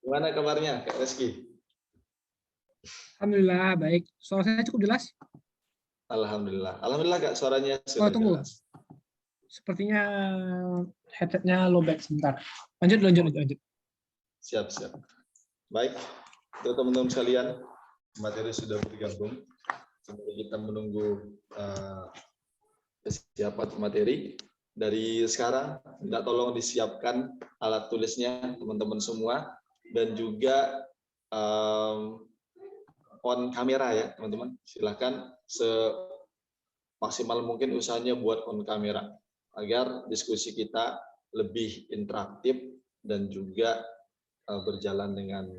Gimana kabarnya, Kak Reski? Alhamdulillah, baik. Suara saya cukup jelas? Alhamdulillah. Alhamdulillah, Kak, suaranya Oh, sudah tunggu. jelas. Sepertinya headsetnya lowbat sebentar. Lanjut. Siap, siap. Baik, untuk teman-teman sekalian, materi sudah bergabung. Sambil kita menunggu kesiapan materi. Dari sekarang, minta tolong disiapkan alat tulisnya teman-teman semua, dan juga on kamera ya teman-teman. Silahkan semaksimal mungkin usahanya buat on kamera agar diskusi kita lebih interaktif dan juga berjalan dengan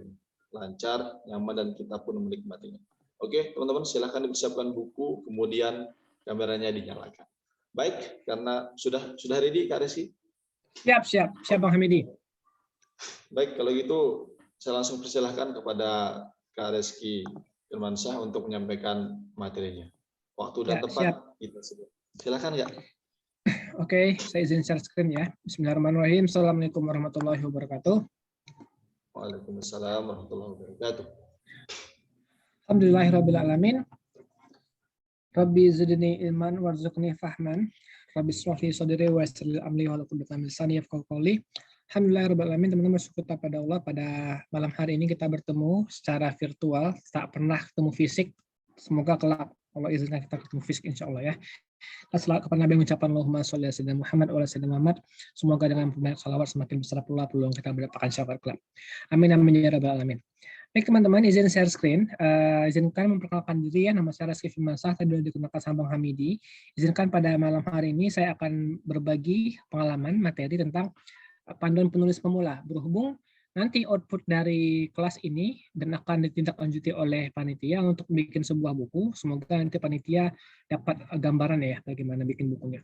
lancar, nyaman, dan kita pun menikmatinya. Oke teman-teman, silahkan dipersiapkan buku, kemudian kameranya dinyalakan. Baik, karena sudah ready Kak Resi? Siap Bang Hamidi. Baik, kalau gitu saya langsung persilahkan kepada Kak Reski Firmansyah untuk menyampaikan materinya. Waktu dan tempat kita sebut. Silakan Kak. Oke, saya izin share screen ya. Bismillahirrahmanirrahim. Assalamualaikum warahmatullahi wabarakatuh. Waalaikumsalam warahmatullahi wabarakatuh. Alhamdulillahirrabbilalamin. Rabbi zidni ilman warzuqni fahman. Rabbi shrah li sadri wa yassir li amri wahlul 'uqdatam min lisani yafqahu qawli. Alhamdulillahirrabbilalamin. Teman-teman, bersyukur pada Allah, pada malam hari ini kita bertemu secara virtual, tak pernah ketemu fisik. Semoga kelak Allah izinkan kita ketemu fisik insya Allah ya. Selamat kepada Nabi mengucapkan Allahumma sholli ala sayyidina Muhammad wa ala sayyidina Muhammad. Semoga dengan banyak salawat semakin besar pula peluang kita mendapatkan syafaat kelak. Amin amin ya rabbal alamin. Baik teman-teman, izin share screen. Izinkan memperkenalkan diri ya, nama saya Reski Firmansyah, tadi sudah digunakan sama Bang Hamidi. Izinkan pada malam hari ini saya akan berbagi pengalaman materi tentang panduan penulis pemula. Berhubung nanti output dari kelas ini dan akan ditindaklanjuti oleh panitia untuk bikin sebuah buku. Semoga nanti panitia dapat gambaran ya bagaimana bikin bukunya.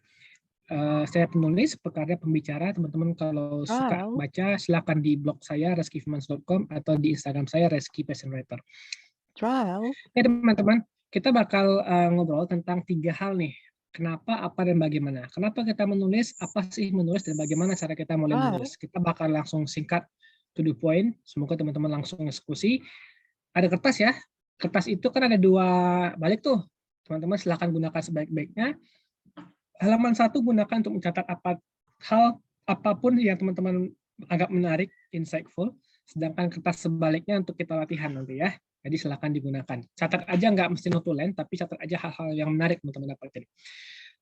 Saya penulis, pekarya, pembicara. Teman-teman kalau suka baca silakan di blog saya reskifirmans.com atau di Instagram saya Reski Passion Writer. Ya teman-teman, kita bakal ngobrol tentang 3 hal nih. Kenapa, apa, dan bagaimana. Kenapa kita menulis, apa sih menulis, dan bagaimana cara kita mulai menulis. Kita bakal langsung singkat to the point. Semoga teman-teman langsung eksekusi. Ada kertas ya. Kertas itu kan ada 2 balik tuh. Teman-teman silakan gunakan sebaik-baiknya. Halaman 1 gunakan untuk mencatat apapun yang teman-teman anggap menarik, insightful. Sedangkan kertas sebaliknya untuk kita latihan nanti ya. Jadi silakan digunakan. Catat aja, nggak mesti notulen, tapi catat aja hal-hal yang menarik teman-teman dapatin.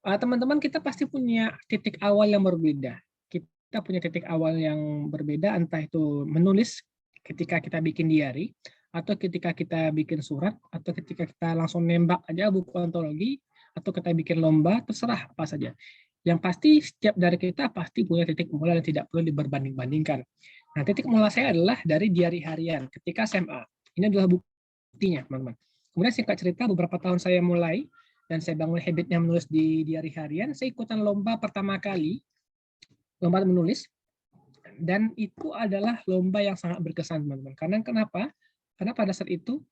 Teman-teman, kita pasti punya titik awal yang berbeda. Kita punya titik awal yang berbeda, entah itu menulis ketika kita bikin diary, atau ketika kita bikin surat, atau ketika kita langsung nembak aja buku antologi, atau kita bikin lomba, terserah apa saja. Yang pasti setiap dari kita pasti punya titik mula dan tidak perlu diperbanding-bandingkan. Nah, titik mula saya adalah dari diary harian ketika SMA. Ini adalah buktinya, teman-teman. Kemudian singkat cerita, beberapa tahun saya mulai dan saya bangun habitnya menulis di diary harian, saya ikutan lomba pertama kali, lomba menulis, dan itu adalah lomba yang sangat berkesan, teman-teman. Karena kenapa? Karena pada saat itu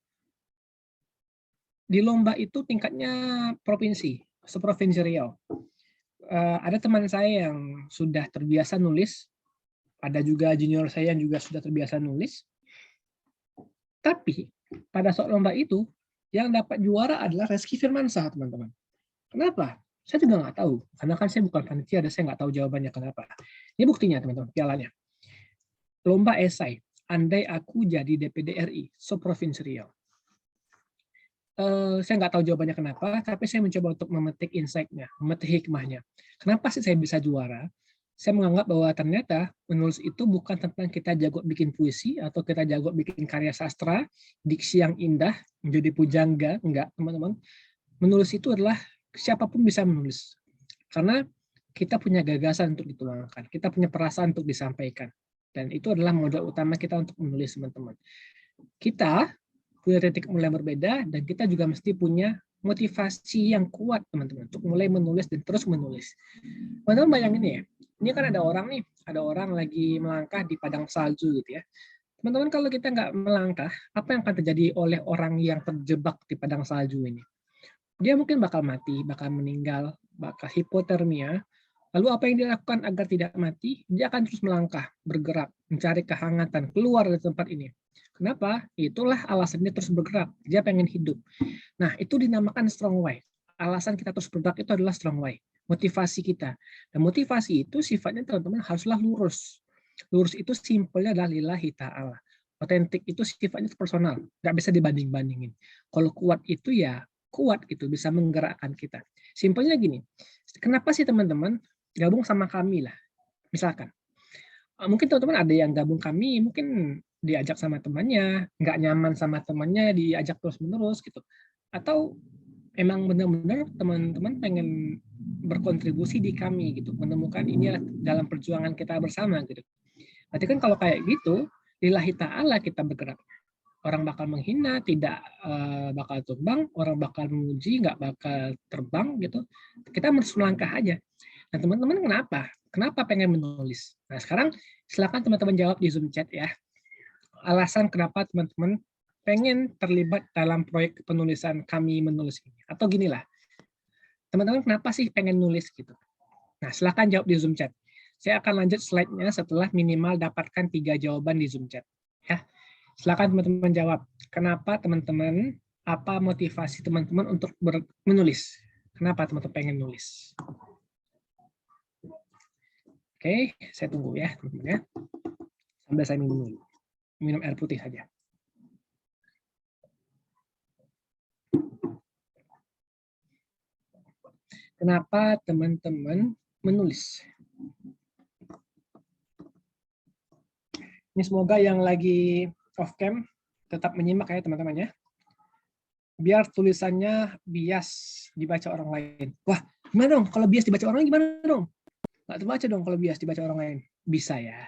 di lomba itu tingkatnya provinsi, seprovinsi Riau. Ada teman saya yang sudah terbiasa nulis, ada juga junior saya yang juga sudah terbiasa nulis. Tapi pada saat lomba itu yang dapat juara adalah Reski Firmansyah, teman-teman. Kenapa? Saya juga nggak tahu, karena kan saya bukan panitia dan saya nggak tahu jawabannya kenapa. Ini buktinya, teman-teman, pialanya. Lomba esai, andai aku jadi DPD RI, seprovinsi Riau. Saya nggak tahu jawabannya kenapa, tapi saya mencoba untuk memetik insight-nya, memetik hikmahnya. Kenapa sih saya bisa juara? Saya menganggap bahwa ternyata menulis itu bukan tentang kita jago bikin puisi atau kita jago bikin karya sastra, diksi yang indah, menjadi pujangga, enggak, teman-teman. Menulis itu adalah siapapun bisa menulis. Karena kita punya gagasan untuk dituangkan, kita punya perasaan untuk disampaikan. Dan itu adalah modal utama kita untuk menulis, teman-teman. Kita punya titik mulai berbeda, dan kita juga mesti punya motivasi yang kuat, teman-teman, untuk mulai menulis dan terus menulis. Teman-teman bayangin ya, ini kan ada orang lagi melangkah di padang salju gitu ya. Teman-teman, kalau kita nggak melangkah, apa yang akan terjadi oleh orang yang terjebak di padang salju ini? Dia mungkin bakal mati, bakal meninggal, bakal hipotermia, Lalu apa yang dilakukan agar tidak mati? Dia akan terus melangkah, bergerak, mencari kehangatan, keluar dari tempat ini. Kenapa? Itulah alasan dia terus bergerak. Dia pengen hidup. Nah, itu dinamakan strong why. Alasan kita terus bergerak itu adalah strong why. Motivasi kita. Dan motivasi itu sifatnya teman-teman haruslah lurus. Lurus itu simpelnya adalah lillahi ta'ala. Otentik itu sifatnya personal. Nggak bisa dibanding-bandingin. Kalau kuat itu ya kuat gitu, bisa menggerakkan kita. Simpelnya gini, kenapa sih teman-teman gabung sama kami lah, misalkan. Mungkin teman-teman ada yang gabung kami, mungkin diajak sama temannya, nggak nyaman sama temannya, diajak terus-menerus gitu. Atau emang benar-benar teman-teman pengen berkontribusi di kami gitu, menemukan ini dalam perjuangan kita bersama gitu. Berarti kan kalau kayak gitu, lillahi ta'ala kita bergerak. Orang bakal menghina, tidak bakal tumbang, orang bakal memuji, nggak bakal terbang gitu. Kita harus melangkah aja. Nah, teman-teman kenapa? Kenapa pengen menulis? Nah, sekarang silakan teman-teman jawab di Zoom chat ya. Alasan kenapa teman-teman pengen terlibat dalam proyek penulisan kami menulis ini. Atau ginilah, teman-teman kenapa sih pengen nulis gitu? Nah, silakan jawab di Zoom chat. Saya akan lanjut slide-nya setelah minimal dapatkan 3 jawaban di Zoom chat. Ya, silakan teman-teman jawab. Kenapa teman-teman? Apa motivasi teman-teman untuk menulis? Kenapa teman-teman pengen nulis? Oke, saya tunggu ya teman-teman ya. Sambil saya minum dulu. Minum air putih saja. Kenapa teman-teman menulis? Ini semoga yang lagi off cam tetap menyimak ya teman-teman ya. Biar tulisannya bias dibaca orang lain. Wah, gimana dong? Kalau bias dibaca orang lain gimana dong? Nggak terbaca dong kalau bias dibaca orang lain. Bisa ya.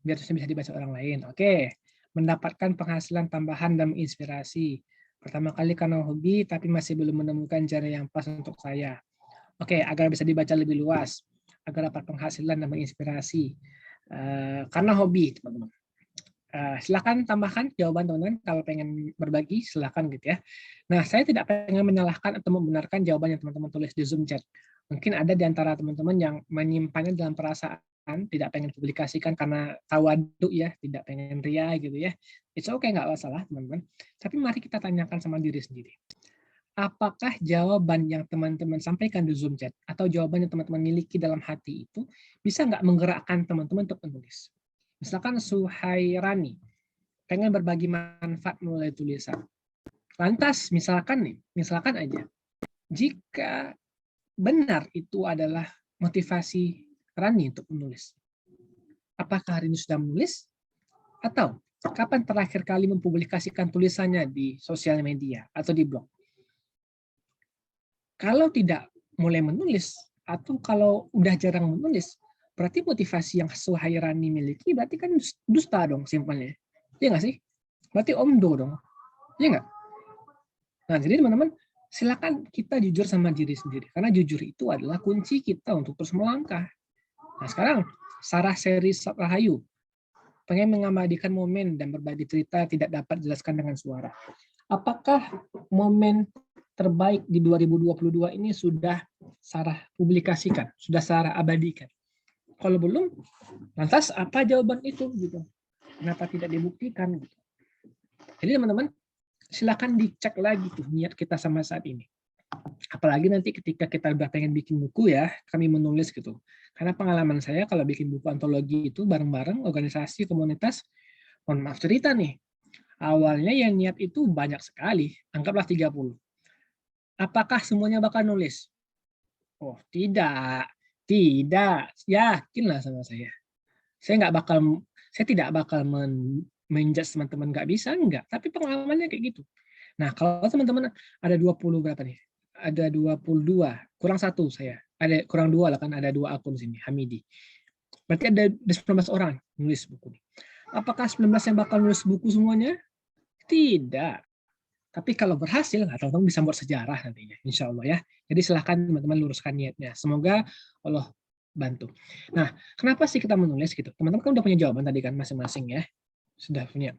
Biar bisa dibaca orang lain. Oke. Mendapatkan penghasilan tambahan dan menginspirasi. Pertama kali karena hobi, tapi masih belum menemukan cara yang pas untuk saya. Oke, agar bisa dibaca lebih luas. Agar dapat penghasilan dan menginspirasi. Karena hobi, teman-teman. Silakan tambahkan jawaban teman-teman kalau pengen berbagi, silakan gitu ya. Nah, saya tidak pengen menyalahkan atau membenarkan jawaban yang teman-teman tulis di Zoom chat. Mungkin ada di antara teman-teman yang menyimpannya dalam perasaan, tidak pengen publikasikan karena tawadu ya, tidak pengen ria gitu ya. It's okay, nggak masalah teman-teman. Tapi mari kita tanyakan sama diri sendiri. Apakah jawaban yang teman-teman sampaikan di Zoom chat atau jawaban yang teman-teman miliki dalam hati itu bisa nggak menggerakkan teman-teman untuk menulis? Misalkan Suhairani pengen berbagi manfaat melalui tulisan. Lantas misalkan aja, jika benar itu adalah motivasi Rani untuk menulis, apakah hari ini sudah menulis? Atau kapan terakhir kali mempublikasikan tulisannya di sosial media atau di blog? Kalau tidak mulai menulis, atau kalau udah jarang menulis, berarti motivasi yang Suhairani miliki berarti kan dusta dong simpelnya. Iya nggak sih? Berarti omdo dong. Iya nggak? Nah, jadi teman-teman, silakan kita jujur sama diri sendiri. Karena jujur itu adalah kunci kita untuk terus melangkah. Nah, sekarang, Sarah Seri Rahayu pengen mengabadikan momen dan berbagi cerita tidak dapat dijelaskan dengan suara. Apakah momen terbaik di 2022 ini sudah Sarah publikasikan, sudah Sarah abadikan? Kalau belum, lantas apa jawaban itu gitu? Kenapa tidak dibuktikan? Gitu. Jadi teman-teman, silakan dicek lagi tuh niat kita sama saat ini. Apalagi nanti ketika kita udah pengen bikin buku ya, kami menulis gitu. Karena pengalaman saya kalau bikin buku antologi itu bareng-bareng organisasi, komunitas, mohon maaf cerita nih, awalnya yang niat itu banyak sekali, anggaplah 30. Apakah semuanya bakal nulis? Oh, tidak. Tidak. Yakinlah sama saya. Saya tidak bakal menjudge teman-teman nggak bisa, enggak. Tapi pengalamannya kayak gitu. Nah, kalau teman-teman ada 20 berapa nih? Ada 22, kurang 1 saya. Ada kurang 2 lah kan, ada 2 akun sini, Hamidi. Berarti ada 19 orang nulis buku. Apakah 19 yang bakal nulis buku semuanya? Tidak. Tapi kalau berhasil, teman-teman bisa buat sejarah nantinya, insya Allah ya. Jadi silahkan teman-teman luruskan niatnya. Semoga Allah bantu. Nah, kenapa sih kita menulis gitu? Teman-teman kan udah punya jawaban tadi kan masing-masing ya. Sudah punya.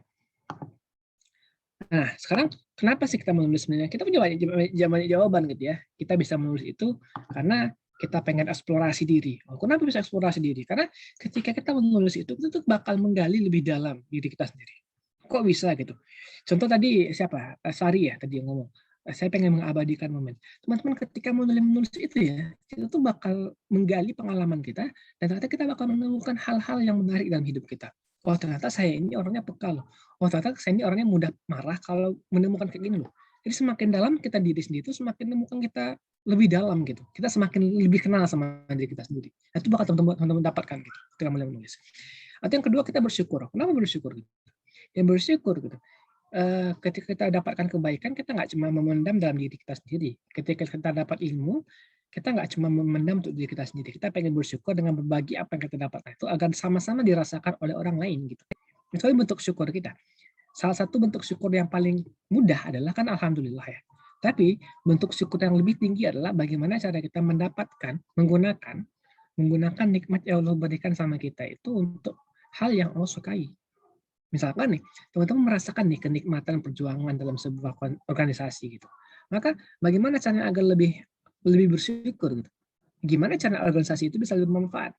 Nah, sekarang kenapa sih kita menulis sebenarnya? Kita punya banyak jawaban gitu ya. Kita bisa menulis itu karena kita pengen eksplorasi diri. Kenapa bisa eksplorasi diri? Karena ketika kita menulis itu, kita tuh bakal menggali lebih dalam diri kita sendiri. Kok bisa gitu? Contoh tadi siapa? Sari ya tadi yang ngomong. Saya pengen mengabadikan momen. Teman-teman ketika menulis itu ya, kita tuh bakal menggali pengalaman kita, dan ternyata kita bakal menemukan hal-hal yang menarik dalam hidup kita. Oh ternyata saya ini orangnya peka loh. Oh ternyata saya ini orangnya mudah marah kalau menemukan kayak gini loh. Jadi semakin dalam kita diri sendiri itu semakin menemukan kita lebih dalam gitu. Kita semakin lebih kenal sama diri kita sendiri. Nah, itu bakal teman-teman dapatkan gitu ketika mulai menulis. Atau yang kedua kita bersyukur. Kenapa bersyukur? Yang bersyukur gitu. Ketika kita dapatkan kebaikan, kita nggak cuma memendam dalam diri kita sendiri. Ketika kita dapat ilmu, kita nggak cuma memendam untuk diri kita sendiri. Kita pengen bersyukur dengan berbagi apa yang kita dapatkan itu agar sama-sama dirasakan oleh orang lain gitu. Itu bentuk syukur kita. Salah satu bentuk syukur yang paling mudah adalah kan alhamdulillah ya. Tapi bentuk syukur yang lebih tinggi adalah bagaimana cara kita mendapatkan, menggunakan nikmat yang Allah berikan sama kita itu untuk hal yang Allah sukai. Misalkan nih, teman-teman merasakan nih kenikmatan perjuangan dalam sebuah organisasi gitu. Maka bagaimana caranya agar lebih bersyukur gitu? Gimana cara organisasi itu bisa lebih bermanfaat?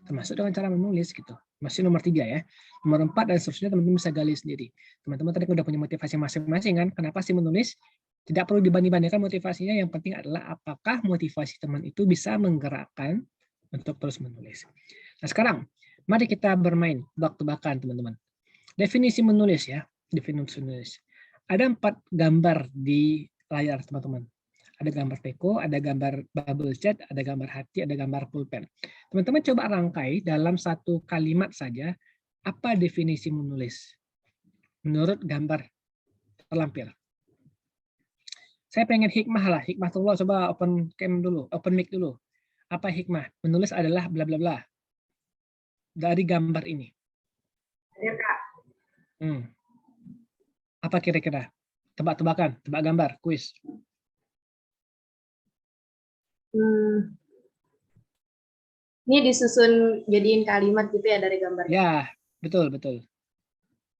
Termasuk dengan cara menulis gitu. Masih nomor 3 ya. Nomor 4 dan seterusnya teman-teman bisa gali sendiri. Teman-teman tadi udah punya motivasi masing-masing kan? Kenapa sih menulis? Tidak perlu dibanding-bandingkan motivasinya, yang penting adalah apakah motivasi teman itu bisa menggerakkan untuk terus menulis. Nah sekarang, mari kita bermain tebak-tebakan teman-teman. Definisi menulis ya, definisi menulis. Ada 4 gambar di layar teman-teman. Ada gambar teko, ada gambar bubble chat, ada gambar hati, ada gambar pulpen. Teman-teman coba rangkai dalam satu kalimat saja, apa definisi menulis menurut gambar terlampir. Saya pengen hikmah lah, hikmatullah, coba open cam dulu, open mic dulu. Apa hikmah? Menulis adalah bla bla bla. Dari gambar ini. Ya, Kak. Apa kira-kira? Tebak-tebakan, tebak gambar, kuis. Ini disusun jadiin kalimat gitu ya dari gambar. Ya, betul, betul.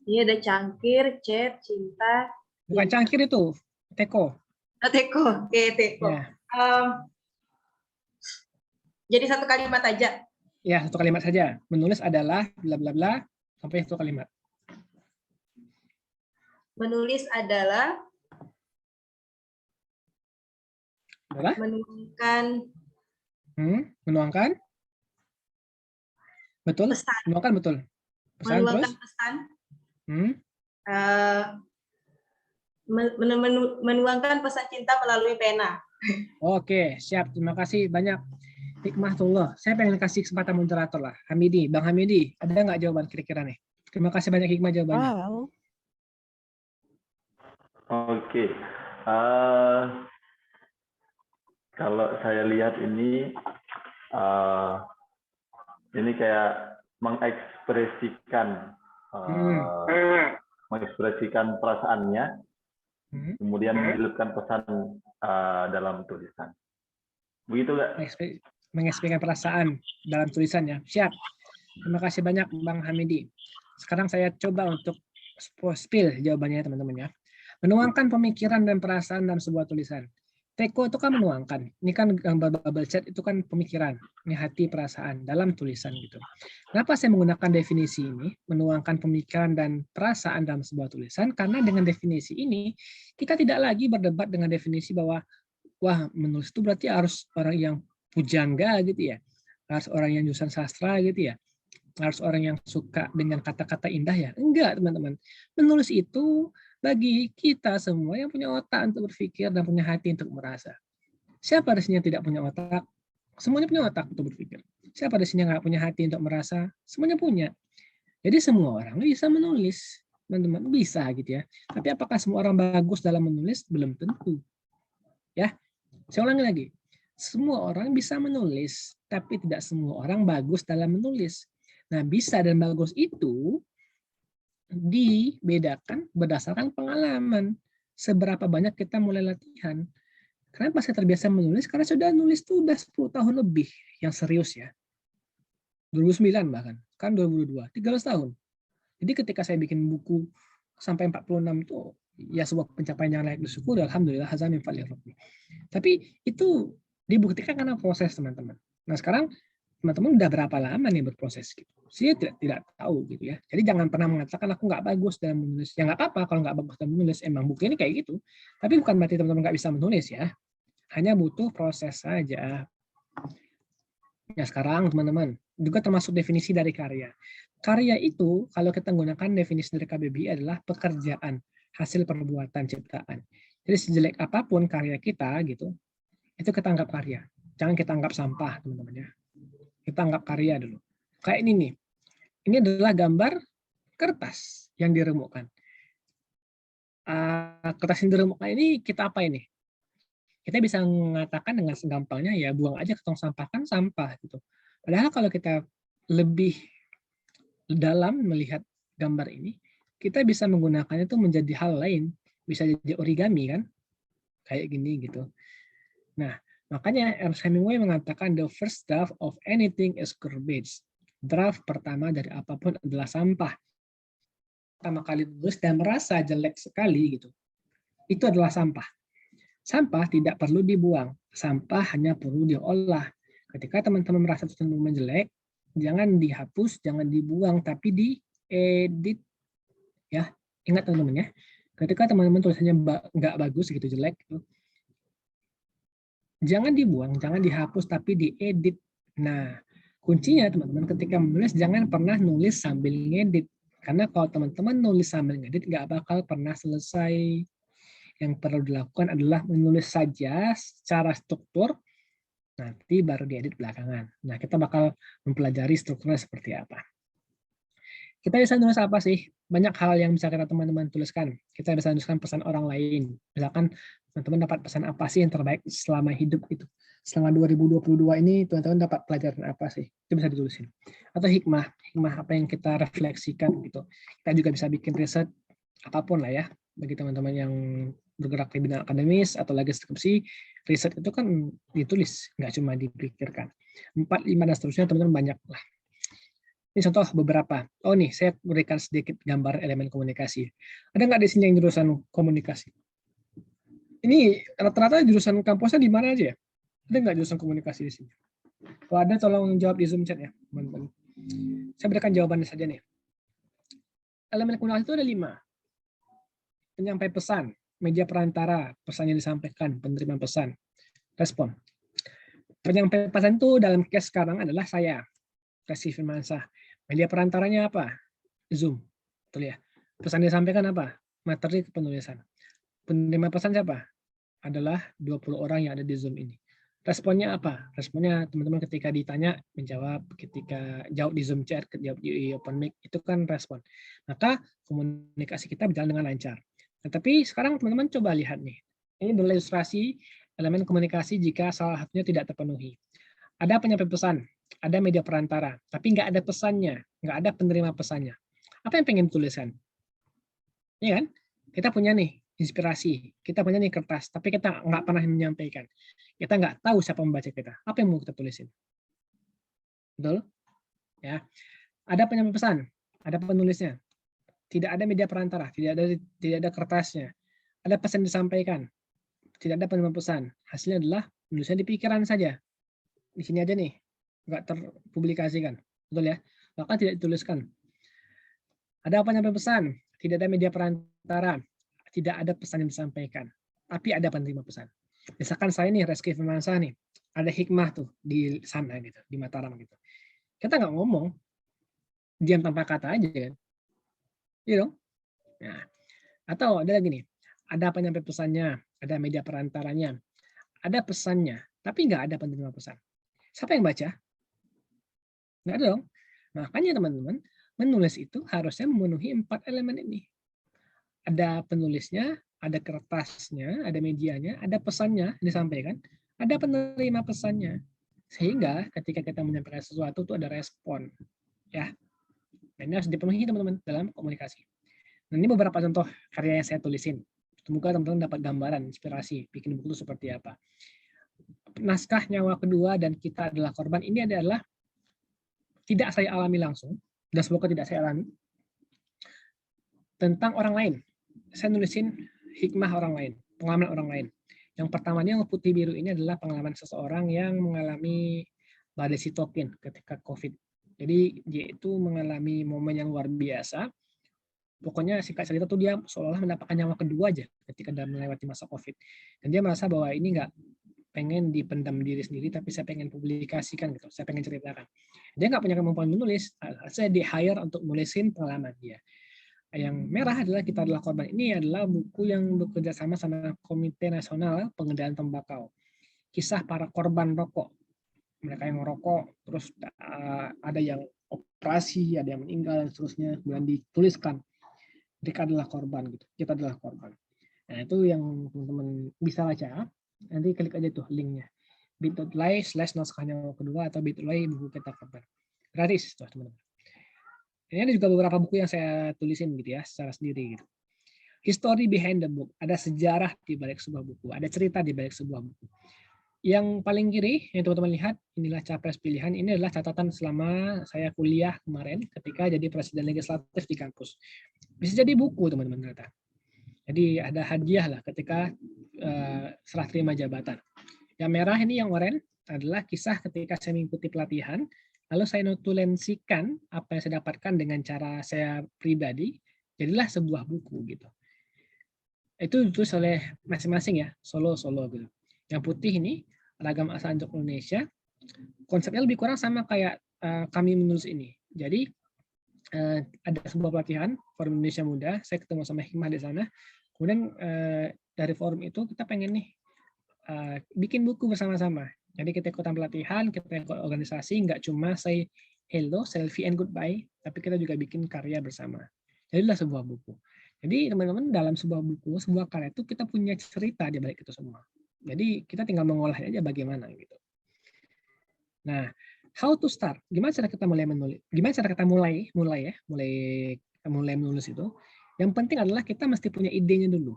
Ini ada cangkir, chat, cinta. Bukan cinta. Cangkir itu, teko. Teko, oke, teko. Ya. Jadi satu kalimat aja. Ya, satu kalimat saja. Menulis adalah bla bla bla sampai satu kalimat. Menulis adalah menuangkan. Menuangkan. Betul. Pesan. Menuangkan betul. Pesan, menuangkan terus? Pesan. Menuangkan pesan cinta melalui pena. Oke, siap. Terima kasih banyak. Hikmatullah. Saya pengen kasih kesempatan moderator lah. Hamidi, Bang Hamidi, ada nggak jawaban kira-kira nih? Terima kasih banyak hikmah jawabannya. Oke. Kalau saya lihat ini kayak mengekspresikan perasaannya, kemudian menyelipkan pesan dalam tulisan. Begitu nggak? Mengekspresikan perasaan dalam tulisannya. Siap. Terima kasih banyak Bang Hamidi. Sekarang saya coba untuk spill jawabannya teman-teman ya. Menuangkan pemikiran dan perasaan dalam sebuah tulisan. Teko itu kan menuangkan. Ini kan gambar bubble chat itu kan pemikiran. Ini hati, perasaan dalam tulisan gitu. Kenapa saya menggunakan definisi ini? Menuangkan pemikiran dan perasaan dalam sebuah tulisan. Karena dengan definisi ini, kita tidak lagi berdebat dengan definisi bahwa wah, menulis itu berarti harus orang yang pujangga gitu ya. Harus orang yang jurusan sastra gitu ya. Harus orang yang suka dengan kata-kata indah ya. Enggak, teman-teman. Menulis itu bagi kita semua yang punya otak untuk berpikir dan punya hati untuk merasa. Siapa di sini yang tidak punya otak? Semuanya punya otak untuk berpikir. Siapa di sini yang nggak punya hati untuk merasa? Semuanya punya. Jadi semua orang bisa menulis. Teman-teman, bisa gitu ya. Tapi apakah semua orang bagus dalam menulis? Belum tentu. Ya. Saya ulangi lagi, semua orang bisa menulis, tapi tidak semua orang bagus dalam menulis. Nah, bisa dan bagus itu dibedakan berdasarkan pengalaman. Seberapa banyak kita mulai latihan. Kenapa saya terbiasa menulis? Karena sudah nulis itu sudah 10 tahun lebih yang serius ya. 2009 bahkan, kan 2022, 13 tahun. Jadi ketika saya bikin buku sampai 46 itu ya sebuah pencapaian yang layak bersyukur, alhamdulillah hazan min fadli rabbi. Tapi itu Dibuktikan karena proses teman-teman. Nah sekarang teman-teman udah berapa lama nih berproses gitu. Saya tidak tahu gitu ya. Jadi jangan pernah mengatakan aku nggak bagus dalam menulis. Ya nggak apa-apa kalau nggak bagus dalam menulis. Emang bukti ini kayak gitu. Tapi bukan berarti teman-teman nggak bisa menulis ya. Hanya butuh proses saja. Ya sekarang teman-teman juga termasuk definisi dari karya. Karya itu kalau kita menggunakan definisi dari KBBI adalah pekerjaan, hasil perbuatan ciptaan. Jadi sejelek apapun karya kita gitu, itu kita anggap karya. Jangan kita anggap sampah teman-teman ya. Kita anggap karya dulu. Kayak ini nih. Ini adalah gambar kertas yang diremukkan. Kertas yang diremukkan ini kita apa ini? Kita bisa mengatakan dengan segampangnya ya buang aja ke tong sampah, kan sampah gitu. Padahal kalau kita lebih dalam melihat gambar ini, kita bisa menggunakannya itu menjadi hal lain. Bisa jadi origami kan? Kayak gini gitu. Nah, makanya Ernest Hemingway mengatakan the first draft of anything is garbage. Draft pertama dari apapun adalah sampah. Pertama kali tulis dan merasa jelek sekali gitu. Itu adalah sampah. Sampah tidak perlu dibuang. Sampah hanya perlu diolah. Ketika teman-teman merasa tulisan jelek, jangan dihapus, jangan dibuang, tapi diedit. Ya, ingat teman-teman ya. Ketika teman-teman tulisannya nggak bagus gitu, jelek, gitu, jangan dibuang, jangan dihapus, tapi diedit. Nah, kuncinya teman-teman ketika menulis jangan pernah nulis sambil ngedit. Karena kalau teman-teman nulis sambil ngedit nggak bakal pernah selesai. Yang perlu dilakukan adalah menulis saja secara struktur, nanti baru diedit belakangan. Nah, kita bakal mempelajari strukturnya seperti apa. Kita bisa nulis apa sih? Banyak hal yang bisa kita teman-teman tuliskan. Kita bisa tuliskan pesan orang lain. Misalkan teman-teman dapat pesan apa sih yang terbaik selama hidup itu. Selama 2022 ini teman-teman dapat pelajaran apa sih? Itu bisa ditulisin. Atau hikmah apa yang kita refleksikan gitu. Kita juga bisa bikin riset apapun lah ya. Bagi teman-teman yang bergerak di bidang akademis atau lagi skripsi, riset itu kan ditulis, nggak cuma dipikirkan. 4, 5, dan seterusnya teman-teman banyak lah. Ini contoh beberapa. Oh nih, saya berikan sedikit gambar elemen komunikasi. Ada nggak di sini yang jurusan komunikasi? Ini rata-rata jurusan kampusnya di mana aja ya? Ada nggak jurusan komunikasi di sini? Kalau ada, tolong jawab di Zoom chat ya, teman-teman. Saya berikan jawabannya saja nih. Elemen komunikasi itu ada 5. Penyampai pesan, media perantara, pesan yang disampaikan, penerima pesan, respon. Penyampai pesan itu dalam case sekarang adalah saya, Resi Firmansyah. Media perantaranya apa? Zoom. Betul ya. Pesan disampaikan apa? Materi penulisan. Penerima pesan siapa? Adalah 20 orang yang ada di Zoom ini. Responnya apa? Responnya teman-teman ketika ditanya menjawab, ketika jawab di Zoom chat, jawab di open mic, itu kan respon. Maka komunikasi kita berjalan dengan lancar. Nah, tapi sekarang teman-teman coba lihat nih. Ini adalah ilustrasi elemen komunikasi jika salah satunya tidak terpenuhi. Ada penyampai pesan, ada media perantara, tapi nggak ada pesannya, nggak ada penerima pesannya. Apa yang pengen tuliskan? Iya kan? Kita punya nih inspirasi, kita punya nih kertas, tapi kita nggak pernah menyampaikan. Kita nggak tahu siapa membaca kita. Apa yang mau kita tulisin? Betul? Ya. Ada penyampai pesan, ada penulisnya. Tidak ada media perantara, tidak ada kertasnya. Ada pesan disampaikan, tidak ada penerima pesan. Hasilnya adalah menulisnya di pikiran saja. Di sini aja nih, nggak terpublikasikan, betul ya? Maka tidak dituliskan. Ada penyampai pesan, tidak ada media perantara, tidak ada pesan yang disampaikan, tapi ada penerima pesan. Misalkan saya nih, Reski Firmansyah nih, ada hikmah tuh di sana gitu, di Mataram gitu. Kita nggak ngomong, diam tanpa kata aja kan, gitu dong. Nah, atau ada lagi nih, ada penyampai pesannya, ada media perantaranya, ada pesannya, tapi nggak ada penerima pesan. Siapa yang baca? Nggak ada dong. Makanya teman-teman, menulis itu harusnya memenuhi 4 elemen ini. Ada penulisnya, ada kertasnya, ada medianya, ada pesannya disampaikan, ada penerima pesannya. Sehingga ketika kita menyampaikan sesuatu itu ada respon. Ya. Dan ini harus dipenuhi teman-teman dalam komunikasi. Nah, ini beberapa contoh karya yang saya tulisin. Semoga teman-teman dapat gambaran, inspirasi, bikin buku itu seperti apa. Naskah Nyawa Kedua dan Kita Adalah Korban ini adalah tidak saya alami langsung, dan semoga tidak saya alami, tentang orang lain. Saya nulisin hikmah orang lain, pengalaman orang lain. Yang pertama yang putih biru ini adalah pengalaman seseorang yang mengalami badai sitokin ketika COVID. Jadi dia itu mengalami momen yang luar biasa. Pokoknya singkat cerita tuh dia seolah-olah mendapatkan nyawa kedua aja ketika dalam melewati masa COVID. Dan dia merasa bahwa ini nggak pengen dipendam diri sendiri, tapi saya pengen publikasikan gitu, saya pengen ceritakan. Dia nggak punya kemampuan menulis, saya di-hire untuk nulisin pengalaman dia. Yang merah adalah Kita Adalah Korban. Ini adalah buku yang bekerja sama sama Komite Nasional Pengendalian Tembakau. Kisah para korban rokok. Mereka yang merokok, terus ada yang operasi, ada yang meninggal, dan seterusnya. Kemudian dituliskan, mereka adalah korban gitu. Kita adalah korban. Nah itu yang teman-teman bisa baca. Nanti klik aja tuh linknya. bit.ly/naskahnya kedua atau bit.ly buku kita korban. Gratis tuh teman-teman. Ini ada juga beberapa buku yang saya tulisin gitu ya, secara sendiri gitu. History behind the book. Ada sejarah di balik sebuah buku, ada cerita di balik sebuah buku. Yang paling kiri, yang teman-teman lihat, inilah capres pilihan. Ini adalah catatan selama saya kuliah kemarin ketika jadi presiden legislatif di kampus. Bisa jadi buku teman-teman ternyata. Jadi ada hadiah lah ketika serah terima jabatan. Yang merah ini yang oranye adalah kisah ketika saya mengikuti pelatihan, lalu saya notulensikan apa yang saya dapatkan dengan cara saya pribadi, jadilah sebuah buku gitu. Itu ditulis oleh masing-masing ya, solo gitu. Yang putih ini Ragam Asa Anjok Indonesia, konsepnya lebih kurang sama kayak kami menulis ini. Jadi ada sebuah pelatihan Forum Indonesia Muda, saya ketemu sama Hikmah di sana. Kemudian dari forum itu kita pengen nih bikin buku bersama-sama. Jadi kita ikutan pelatihan, kita ikut organisasi, nggak cuma say hello, selfie and goodbye, tapi kita juga bikin karya bersama. Jadilah sebuah buku. Jadi teman-teman dalam sebuah buku, sebuah karya itu kita punya cerita di balik itu semua. Jadi kita tinggal mengolahnya aja bagaimana gitu. Nah, how to start? Gimana cara kita mulai menulis? Gimana cara kita mulai menulis itu? Yang penting adalah kita mesti punya idenya dulu.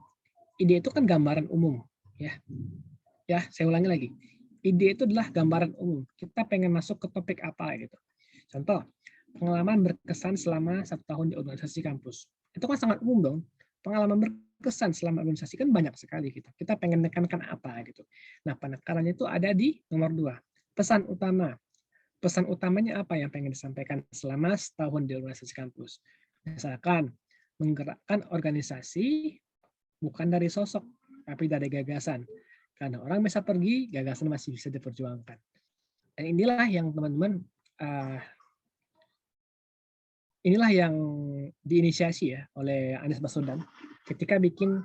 Ide itu kan gambaran umum, ya. Ya, saya ulangi lagi. Ide itu adalah gambaran umum. Kita pengen masuk ke topik apa gitu. Contoh, pengalaman berkesan selama 1 tahun di organisasi kampus. Itu kan sangat umum dong. Pengalaman berkesan selama organisasi kan banyak sekali gitu. Kita pengen menekankan apa gitu. Nah, penekanannya itu ada di nomor 2. Pesan utama. Pesan utamanya apa yang pengen disampaikan selama setahun di organisasi kampus. Misalkan, menggerakkan organisasi bukan dari sosok, tapi dari gagasan. Karena orang bisa pergi, gagasan masih bisa diperjuangkan. Dan inilah yang teman-teman, inilah yang diinisiasi ya oleh Anies Baswedan ketika bikin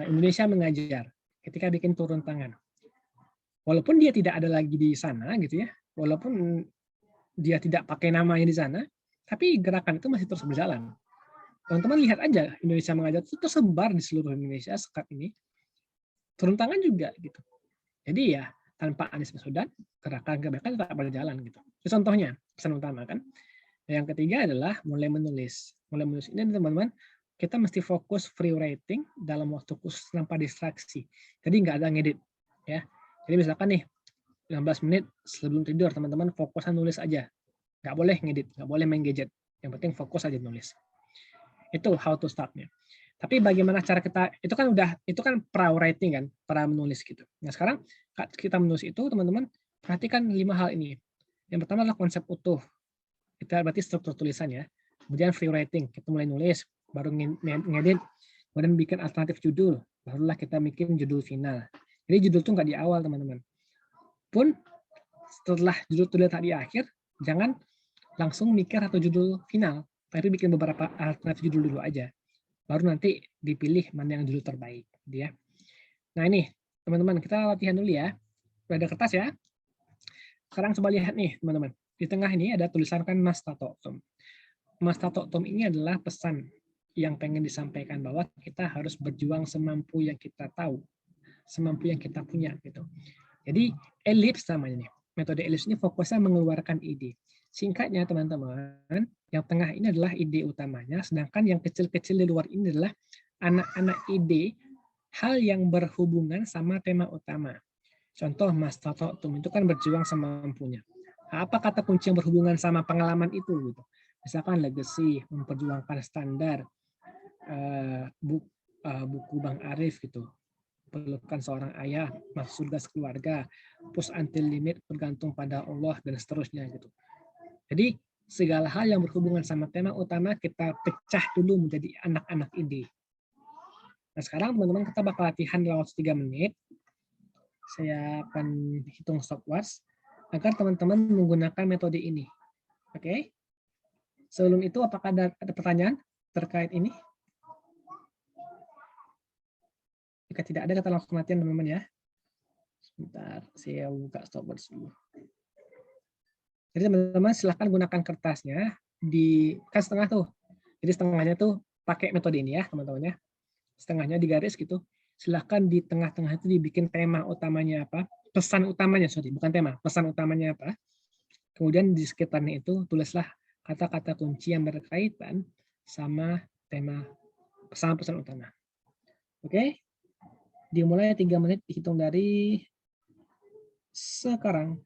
Indonesia Mengajar, ketika bikin turun tangan. Walaupun dia tidak ada lagi di sana gitu ya, walaupun dia tidak pakai namanya di sana, tapi gerakan itu masih terus berjalan. Teman-teman lihat aja Indonesia Mengajar itu tersebar di seluruh Indonesia saat ini. Turun tangan juga gitu. Jadi ya tanpa Anies Baswedan gerakan-gerakan tetap berjalan gitu. Itu contohnya pesan utama kan. Yang ketiga adalah mulai menulis. Mulai menulis ini teman-teman kita mesti fokus free writing dalam waktu khusus tanpa distraksi. Jadi nggak ada ngedit ya. Jadi misalkan nih 15 menit sebelum tidur teman-teman fokusan nulis aja. Nggak boleh ngedit, nggak boleh main gadget. Yang penting fokus aja nulis. Itu how to start-nya. Tapi bagaimana cara kita, itu kan pra writing kan, pra menulis gitu. Nah sekarang kita menulis itu teman-teman perhatikan 5 hal ini. Yang pertama adalah konsep utuh. Kita berarti struktur tulisan ya. Kemudian free writing, kita mulai nulis, baru ngedit, kemudian bikin alternatif judul, barulah kita bikin judul final. Jadi judul itu nggak di awal teman-teman. Pun setelah judul terlihat di akhir, jangan langsung mikir atau judul final, tapi bikin beberapa alternatif judul dulu aja. Baru nanti dipilih mana yang judul terbaik. Ya. Nah ini teman-teman kita latihan dulu ya. Udah ada kertas ya. Sekarang coba lihat nih teman-teman. Di tengah ini ada tulisan kan Mas Tato Tom. Mas Tato Tom ini adalah pesan yang pengen disampaikan bahwa kita harus berjuang semampu yang kita tahu, semampu yang kita punya gitu. Jadi ellipse namanya nih. Metode ellipse ini fokusnya mengeluarkan ide. Singkatnya teman-teman, yang tengah ini adalah ide utamanya, sedangkan yang kecil-kecil di luar ini adalah anak-anak ide hal yang berhubungan sama tema utama. Contoh Mas Tato Tom itu kan berjuang semampunya. Apa kata kunci yang berhubungan sama pengalaman itu gitu. Misalkan legacy, memperjuangkan standar, buku Bang Arif gitu. pelukan seorang ayah, masuk surga sekeluarga, push until limit, bergantung pada Allah, dan seterusnya gitu. Jadi segala hal yang berhubungan sama tema utama kita pecah dulu menjadi anak-anak ide. Nah sekarang teman-teman kita bakal latihan dalam waktu 3 menit. Saya akan hitung stopwatch agar teman-teman menggunakan metode ini. Oke? Sebelum itu apakah ada pertanyaan terkait ini? Jika tidak ada, kita langsung latihan teman-teman ya. Sebentar, saya buka stopwatch dulu. Jadi teman-teman silahkan gunakan kertasnya di kan setengah tuh. Jadi setengahnya tuh pakai metode ini ya teman-teman ya. Setengahnya digaris gitu. Silahkan di tengah-tengah itu dibikin tema utamanya apa. Pesan utamanya, sorry, bukan tema. Pesan utamanya apa. Kemudian di sekitarnya itu tulislah kata-kata kunci yang berkaitan sama tema pesan utama. Oke? Dimulai 3 menit dihitung dari sekarang.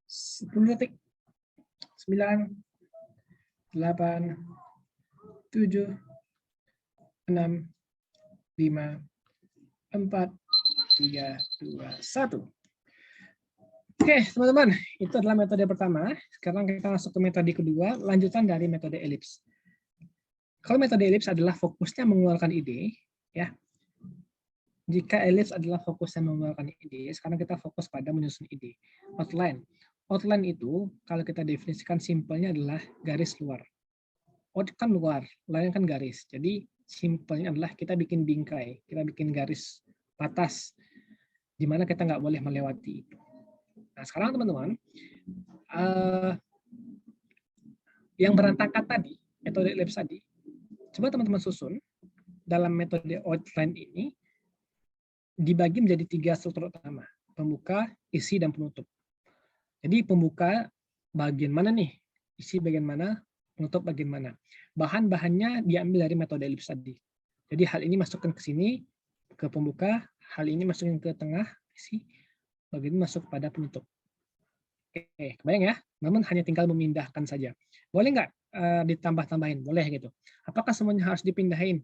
Sepuluh detik. 9, 8, 7, 6, 5, 4, 3, 2, 1. Oke, teman-teman, itu adalah metode pertama. Sekarang kita masuk ke metode kedua, lanjutan dari metode elips. Kalau metode elips adalah fokusnya mengeluarkan ide, ya. Jika elips adalah fokusnya mengeluarkan ide, sekarang kita fokus pada menyusun ide. Outline. Outline itu, kalau kita definisikan simpelnya adalah garis luar. Out kan luar, line kan garis. Jadi simpelnya adalah kita bikin bingkai, kita bikin garis batas, di mana kita nggak boleh melewati. Nah sekarang teman-teman, yang berantakan tadi, metode elips tadi, coba teman-teman susun dalam metode outline ini, dibagi menjadi 3 struktur utama, pembuka, isi, dan penutup. Jadi pembuka bagian mana nih? Isi bagian mana? Menutup bagian mana? Bahan-bahannya diambil dari metode elips tadi. Jadi hal ini masukkan ke sini, ke pembuka, hal ini masukin ke tengah, bagian ini masuk pada penutup. Oke, kebayang ya? Namun hanya tinggal memindahkan saja. Boleh nggak ditambah-tambahin? Boleh gitu. Apakah semuanya harus dipindahin?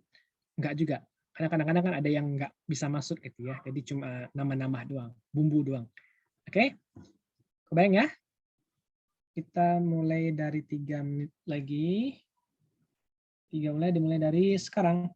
Enggak juga. Karena kadang-kadang kan ada yang nggak bisa masuk gitu ya. Jadi cuma nama-nama doang, bumbu doang. Oke? Kebayang ya? Kita mulai dari 3 menit lagi. Dimulai dari sekarang.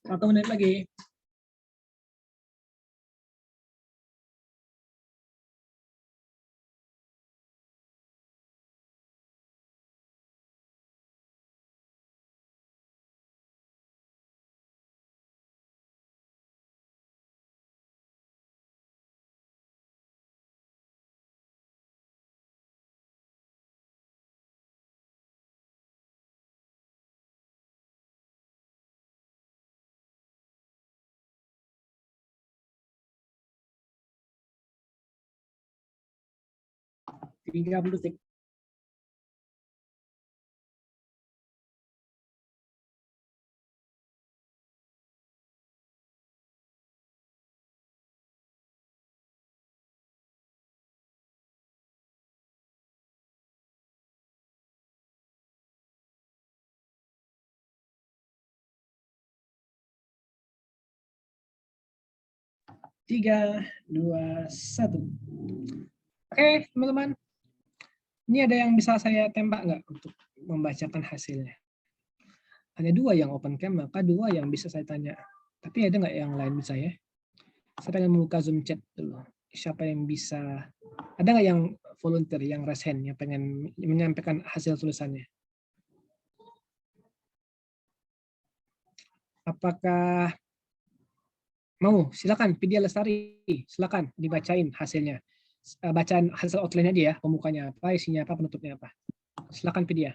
Satu menit lagi. Tiga detik. Tiga, dua, satu. Oke, teman-teman. Ini ada yang bisa saya tembak nggak untuk membacakan hasilnya? Hanya 2 yang open cam, maka 2 yang bisa saya tanya. Tapi ada nggak yang lain bisa ya? Saya pengen membuka Zoom chat dulu. Siapa yang bisa? Ada nggak yang volunteer, yang raise hand, yang pengen menyampaikan hasil tulisannya? Apakah mau? Silakan, Vidya Lestari. Silakan dibacain hasilnya. Bacaan hasil outline-nya dia, pembukanya apa, isinya apa, penutupnya apa. Silakan Vidya.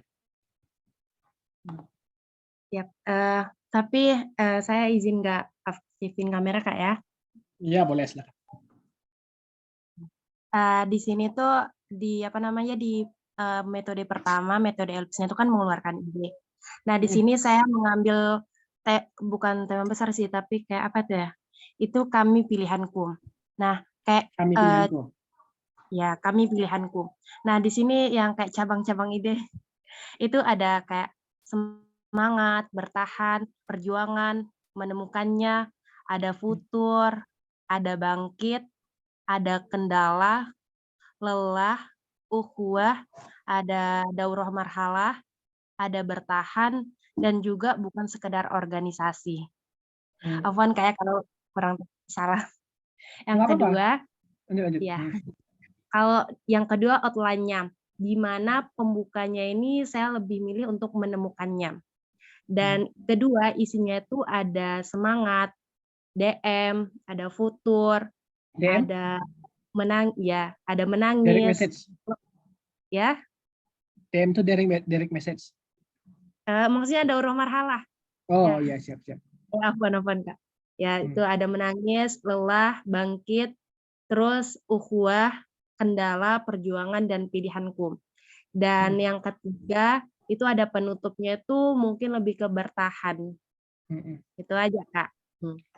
Siap. Tapi saya izin nggak aktifin kamera Kak ya. Iya, boleh silakan. Di sini tuh di metode pertama, metode ELPS-nya itu kan mengeluarkan ide. Nah, di sini saya mengambil bukan tema besar sih, tapi kayak apa tuh ya? Itu kami pilihanku. Nah, kayak Kami pilihanku. Ya, kami pilihanku. Nah, di sini yang kayak cabang-cabang ide itu ada kayak semangat, bertahan, perjuangan, menemukannya, ada futur, ada bangkit, ada kendala, lelah, ukhuwah, ada daurah marhalah, ada bertahan, dan juga bukan sekedar organisasi. Afwan kayak kalau kurang salah. Yang Nggak apa-apa. kedua, Lanjut. ya, kalau yang kedua outline-nya, di mana pembukanya ini saya lebih milih untuk menemukannya. Dan kedua, isinya itu ada semangat, DM, ada futur, DM, ada ada direct menangis, message. ya. DM itu direct message. Maksudnya ada huruf marhalah. Oh iya, siap. Afwan, Kak. Ya, itu ada menangis, lelah, bangkit, terus ukhuwah, kendala, perjuangan, dan pilihanku. Dan yang ketiga, itu ada penutupnya itu mungkin lebih ke bertahan. Itu aja, Kak.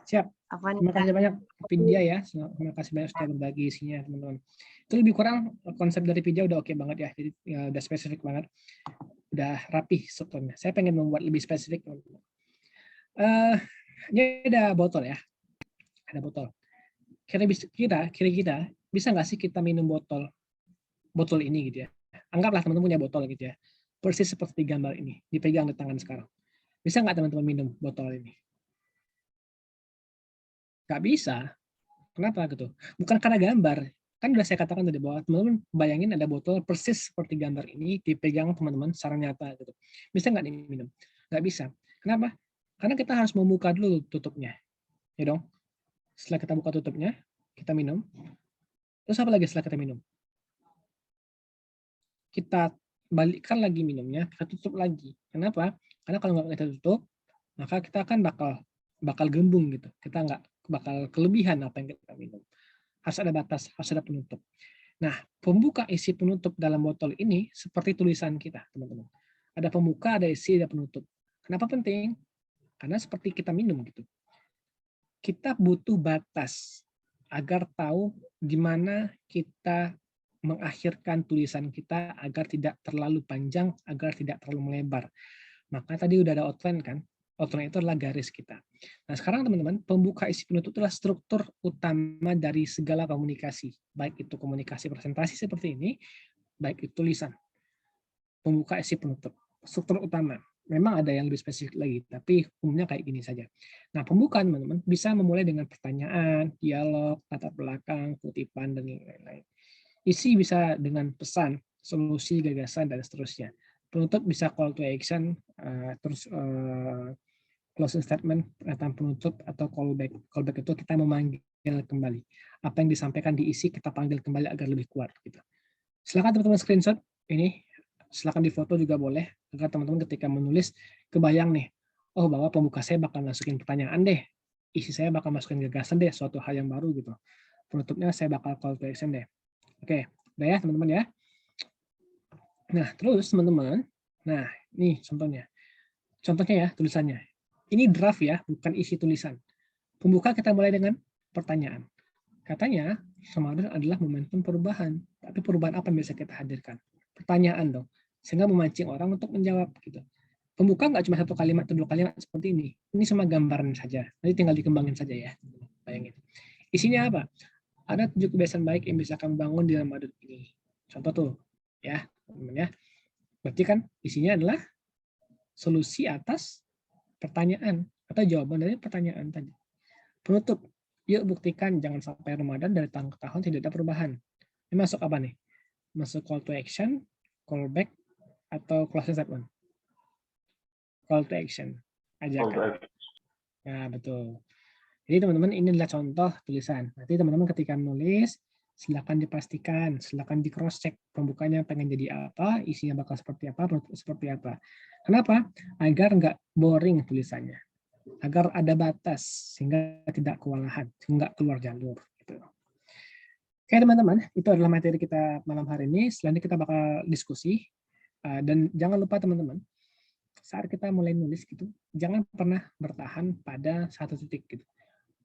Siap. Afwan, Terima kasih Kak. banyak Vidya ya. Terima kasih banyak sudah berbagi isinya, teman-teman. Itu lebih kurang konsep dari Vidya udah oke banget ya. Jadi ya, udah spesifik banget. Udah rapih strukturnya. Saya pengen membuat lebih spesifik, teman-teman. Ini ada botol ya. Ada botol. Kira-kira bisa nggak sih kita minum botol ini gitu ya? Anggaplah teman-teman punya botol gitu ya. Persis seperti gambar ini. Dipegang di tangan sekarang. Bisa nggak teman-teman minum botol ini? Nggak bisa. Kenapa gitu? Bukan karena gambar. Kan udah saya katakan tadi bahwa teman-teman bayangin ada botol persis seperti gambar ini dipegang teman-teman secara nyata gitu. Bisa nggak diminum? Nggak bisa. Kenapa? Karena kita harus membuka dulu tutupnya. Ya dong. Setelah kita buka tutupnya, kita minum. Terus apa lagi setelah kita minum? Kita balikkan lagi minumnya, kita tutup lagi. Kenapa? Karena kalau nggak kita tutup, maka kita akan bakal gembung gitu. Kita nggak bakal kelebihan apa yang kita minum. Harus ada batas, harus ada penutup. Nah, pembuka isi penutup dalam botol ini seperti tulisan kita, teman-teman. Ada pembuka, ada isi, ada penutup. Kenapa penting? Karena seperti kita minum gitu. Kita butuh batas agar tahu di mana kita mengakhirkan tulisan kita agar tidak terlalu panjang, agar tidak terlalu melebar. Maka tadi udah ada outline kan? Outline itu adalah garis kita. Nah sekarang teman-teman, pembuka isi penutup adalah struktur utama dari segala komunikasi. Baik itu komunikasi presentasi seperti ini, baik itu tulisan. Pembuka isi penutup. Struktur utama. Memang ada yang lebih spesifik lagi, tapi umumnya kayak gini saja. Nah pembukaan teman-teman bisa memulai dengan pertanyaan, dialog, latar belakang, kutipan, dan lain-lain. Isi bisa dengan pesan, solusi, gagasan, dan seterusnya. Penutup bisa call to action, terus closing statement, pernyataan penutup, atau callback. Callback itu kita memanggil kembali. Apa yang disampaikan diisi, kita panggil kembali agar lebih kuat. Gitu. Silakan teman-teman screenshot ini, silakan difoto juga boleh, agar teman-teman ketika menulis, kebayang nih, oh bahwa pembuka saya bakal masukin pertanyaan deh, isi saya bakal masukin gagasan deh, suatu hal yang baru gitu. Penutupnya saya bakal call to action deh. Oke, udah ya teman-teman ya. Nah, terus teman-teman, nah ini contohnya. Contohnya ya tulisannya. Ini draft ya, bukan isi tulisan. Pembuka kita mulai dengan pertanyaan. Katanya, Ramadan adalah momentum perubahan. Tapi perubahan apa yang bisa kita hadirkan? Pertanyaan dong. Sehingga memancing orang untuk menjawab gitu. Pembuka nggak cuma satu kalimat atau dua kalimat seperti ini. Ini cuma gambaran saja. Nanti tinggal dikembangin saja ya. Bayangin. Isinya apa? Ada 7 kebiasaan baik yang bisa kamu bangun di Ramadan ini. Contoh tuh, ya, teman-teman ya. Berarti kan isinya adalah solusi atas pertanyaan atau jawaban dari pertanyaan tadi. Penutup, yuk buktikan jangan sampai Ramadan dari tahun ke tahun tidak ada perubahan. Ini masuk apa nih? Masuk call to action, call back, atau closing statement? Call to action. Ajakan. Nah, betul. Jadi teman-teman ini adalah contoh tulisan. Nanti teman-teman ketika menulis, silakan dipastikan, silakan di cross check pembukanya pengen jadi apa, isinya bakal seperti apa, penutup seperti apa. Kenapa? Agar nggak boring tulisannya, agar ada batas sehingga tidak kewalahan, sehingga keluar jalur. Gitu. Oke teman-teman, itu adalah materi kita malam hari ini. Selanjutnya kita bakal diskusi dan jangan lupa teman-teman, saat kita mulai nulis gitu, jangan pernah bertahan pada satu titik gitu.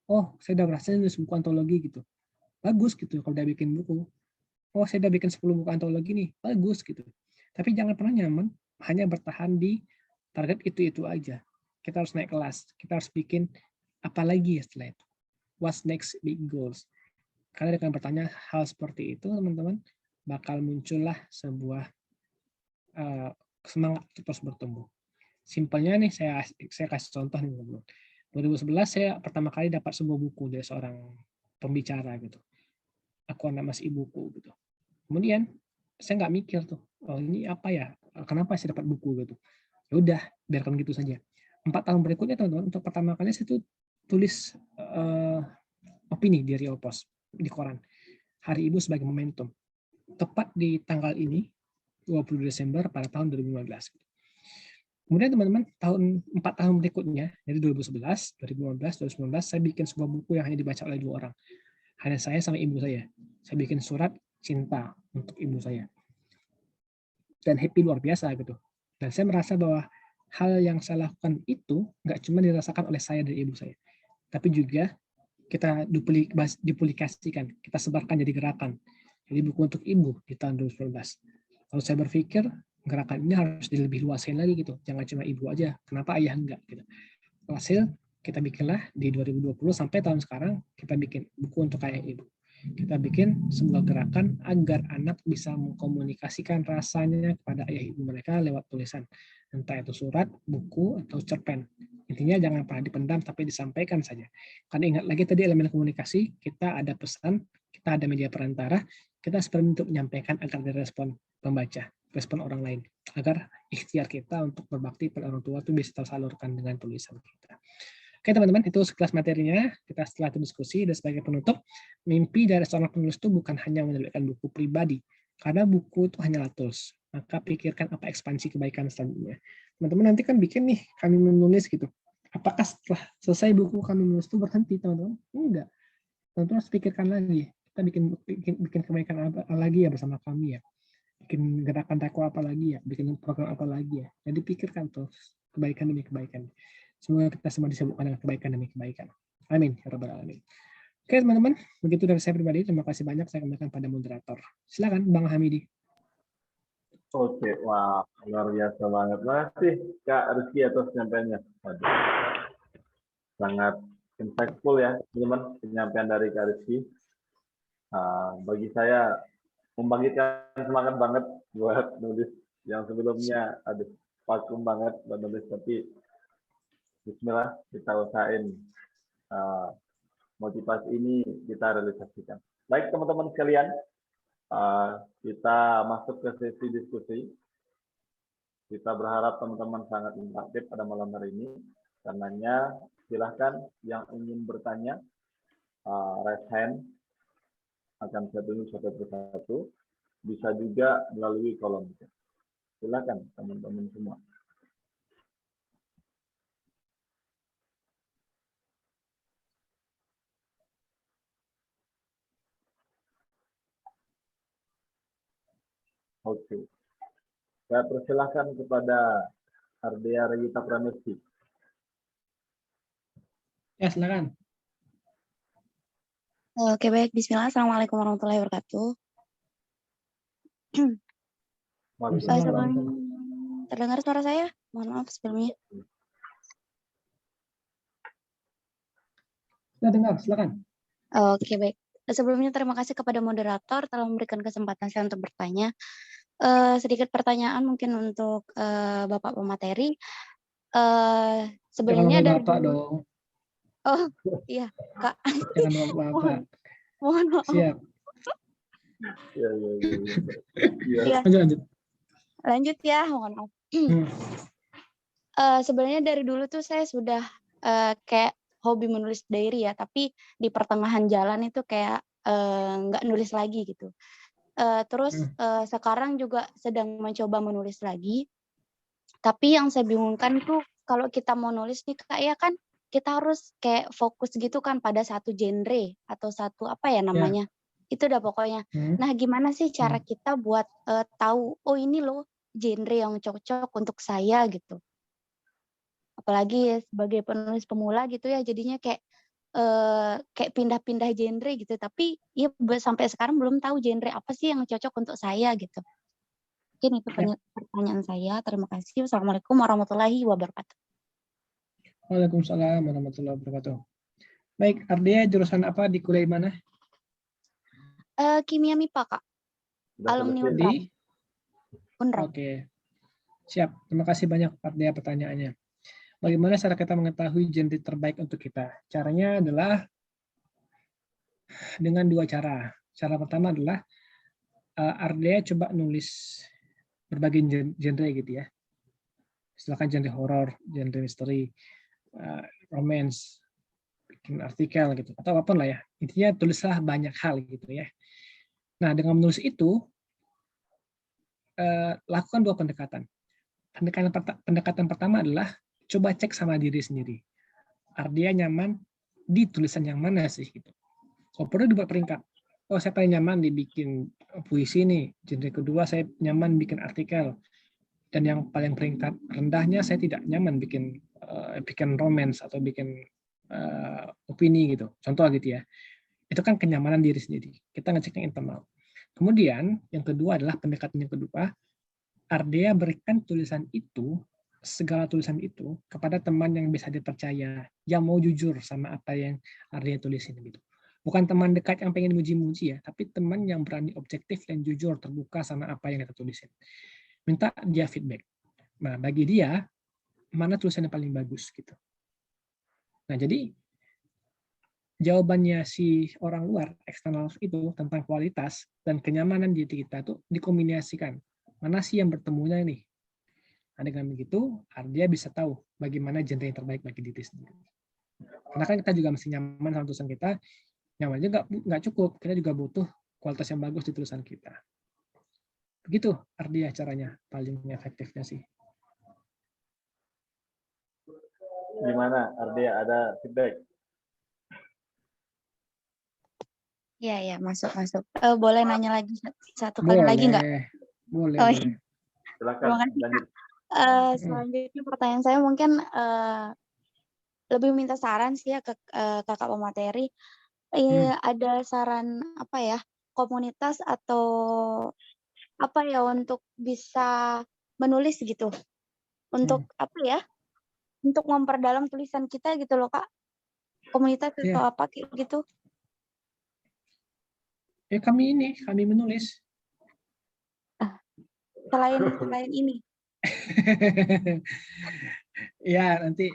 Oh, saya udah berhasil nulis buku antologi gitu. Bagus gitu kalau udah bikin buku. Oh, saya udah bikin 10 buku antologi nih. Bagus gitu. Tapi jangan pernah nyaman hanya bertahan di target itu-itu aja. Kita harus naik kelas. Kita harus bikin apa lagi setelah itu. What's next big goals? Karena dengan bertanya hal seperti itu, teman-teman, bakal muncullah sebuah semangat terus bertumbuh. Simpelnya nih, saya kasih contoh nih, teman-teman. 2011 saya pertama kali dapat sebuah buku dari seorang pembicara gitu. Aku anak mas ibuku gitu. Kemudian saya nggak mikir tuh, oh ini apa ya? Kenapa saya dapat buku gitu? Ya udah, biarkan gitu saja. 4 tahun berikutnya teman-teman, untuk pertama kali saya tuh tulis opini di Real Post di koran. Hari Ibu sebagai momentum. Tepat di tanggal ini, 20 Desember pada tahun 2015. Kemudian teman-teman, 4 tahun berikutnya, dari 2011, 2015, 2019, saya bikin sebuah buku yang hanya dibaca oleh 2 orang. Hanya saya sama ibu saya. Saya bikin surat cinta untuk ibu saya. Dan happy luar biasa gitu. Dan saya merasa bahwa hal yang saya lakukan itu nggak cuma dirasakan oleh saya dan ibu saya, tapi juga kita duplikasikan, kita sebarkan jadi gerakan. Jadi buku untuk ibu di tahun 2019. Lalu saya berpikir gerakan ini harus lebih luasin lagi gitu. Jangan cuma ibu aja. Kenapa ayah enggak gitu. Hasil kita bikinlah di 2020 sampai tahun sekarang kita bikin buku untuk ayah ibu. Kita bikin sebuah gerakan agar anak bisa mengkomunikasikan rasanya kepada ayah ibu mereka lewat tulisan. Entah itu surat, buku, atau cerpen. Intinya jangan pernah dipendam, tapi disampaikan saja. Karena ingat lagi tadi elemen komunikasi, kita ada pesan, kita ada media perantara, kita sebenarnya untuk menyampaikan agar direspon pembaca, respon orang lain. Agar ikhtiar kita untuk berbakti pada orang tua itu bisa tersalurkan dengan tulisan kita. Oke teman-teman, itu sekelas materinya. Kita setelah itu diskusi, dan sebagai penutup, mimpi dari seorang penulis itu bukan hanya menerbitkan buku pribadi, karena buku itu hanyalah tools. Maka pikirkan apa ekspansi kebaikan selanjutnya. Teman-teman nanti kan bikin nih, kami menulis gitu. Apakah setelah selesai buku kami menulis itu berhenti teman-teman? Enggak. Teman-teman harus pikirkan lagi. Kita bikin kebaikan apa lagi ya bersama kami ya. Bikin gerakan takwa apa lagi ya. Bikin program apa lagi ya. Jadi pikirkan tuh kebaikan demi kebaikan. Semoga kita semua disebutkan dengan kebaikan demi kebaikan. Amin. Ya Rabbal Alamin. Oke teman-teman, begitu dari saya pribadi. Terima kasih banyak. Saya kembalikan pada moderator. Silakan Bang Hamidi. Oke, wah luar biasa banget. Makasih Kak Rizky atas penyampaiannya. Sangat insightful ya teman-teman penyampaian dari Kak Rizky. Bagi saya membangkitkan semangat banget buat nulis yang sebelumnya aduh vakum banget buat nulis, tapi bismillah kita usahain motivasi ini kita realisasikan. Baik teman-teman sekalian, kita masuk ke sesi diskusi. Kita berharap teman-teman sangat interaktif pada malam hari ini. Karenanya silahkan yang ingin bertanya, raise hand, akan saya tunjuk satu persatu. Bisa juga melalui kolom. Silakan teman-teman semua. Oke. Saya persilahkan kepada Ardea Regita Pramesti. Ya, silakan. Oke, baik. Bismillah. Assalamualaikum warahmatullahi wabarakatuh. Terdengar suara saya? Mohon maaf sebelumnya. Sudah dengar, silakan. Oke, baik. Sebelumnya terima kasih kepada moderator telah memberikan kesempatan saya untuk bertanya. Sedikit pertanyaan mungkin untuk Bapak pemateri. Sebenarnya dari Bapak dong. Oh, iya, Kak. Jangan Bapak. Mohon maaf. Siap. Ya. Lanjut. Lanjut ya, mohon maaf. Sebenarnya dari dulu tuh saya sudah kayak hobi menulis diary ya, tapi di pertengahan jalan itu kayak nggak nulis lagi gitu. Terus sekarang juga sedang mencoba menulis lagi. Tapi yang saya bingungkan tuh kalau kita mau nulis nih Kak, ya kan kita harus kayak fokus gitu kan pada satu genre atau satu apa ya namanya. Itu udah pokoknya. Nah, gimana sih cara kita buat tahu oh ini loh genre yang cocok untuk saya gitu. Apalagi sebagai penulis pemula gitu ya, jadinya kayak pindah-pindah genre gitu. Tapi ya sampai sekarang belum tahu genre apa sih yang cocok untuk saya gitu. Mungkin itu pertanyaan saya. Terima kasih. Wassalamualaikum warahmatullahi wabarakatuh. Waalaikumsalam warahmatullahi wabarakatuh. Baik, Ardea jurusan apa di kuliah mana? Kimia MIPA, Kak. Alumni Unrad. Oke. Siap. Terima kasih banyak Ardea pertanyaannya. Bagaimana cara kita mengetahui genre terbaik untuk kita? Caranya adalah dengan dua cara. Cara pertama adalah Ardea coba nulis berbagai genre gitu ya. Silakan genre horor, genre misteri, romance, bikin artikel gitu atau apapun lah ya. Intinya tulislah banyak hal gitu ya. Nah, dengan menulis itu lakukan dua pendekatan. Pendekatan pertama adalah coba cek sama diri sendiri. Ardea nyaman di tulisan yang mana sih gitu. Kalau perlu dibuat peringkat. Oh, saya paling nyaman dibikin puisi nih. Genre kedua saya nyaman bikin artikel. Dan yang paling peringkat rendahnya saya tidak nyaman bikin romance atau bikin opini gitu. Contoh gitu ya. Itu kan kenyamanan diri sendiri. Kita ngecek yang internal. Kemudian yang kedua adalah pendekatan yang kedua. Ardea berikan tulisan itu, segala tulisan itu kepada teman yang bisa dipercaya, yang mau jujur sama apa yang Ardea tulisin gitu. Bukan teman dekat yang pengen muji-muji ya, tapi teman yang berani objektif dan jujur terbuka sama apa yang kita tulisin. Minta dia feedback. Nah, bagi dia mana tulisan yang paling bagus gitu. Nah, jadi jawabannya si orang luar eksternal itu tentang kualitas dan kenyamanan diri kita itu dikombinasikan. Mana sih yang bertemunya nih? Nah, dengan begitu, Ardea bisa tahu bagaimana genre yang terbaik bagi diri sendiri. Karena kan kita juga mesti nyaman sama tulisan kita, nyaman juga nggak cukup, kita juga butuh kualitas yang bagus di tulisan kita. Begitu Ardea caranya, paling efektifnya sih. Gimana Ardea, ada feedback? Iya, masuk. Boleh nanya lagi satu kali lagi nggak? Boleh. Silakan. Terima kasih, Kak. Selanjutnya pertanyaan saya mungkin lebih minta saran sih ya ke kakak pemateri. Ada saran apa ya, komunitas atau apa ya untuk bisa menulis gitu, untuk apa ya, untuk memperdalam tulisan kita gitu loh Kak, komunitas atau apa kayak gitu. Kami menulis. Selain ini. Ya, nanti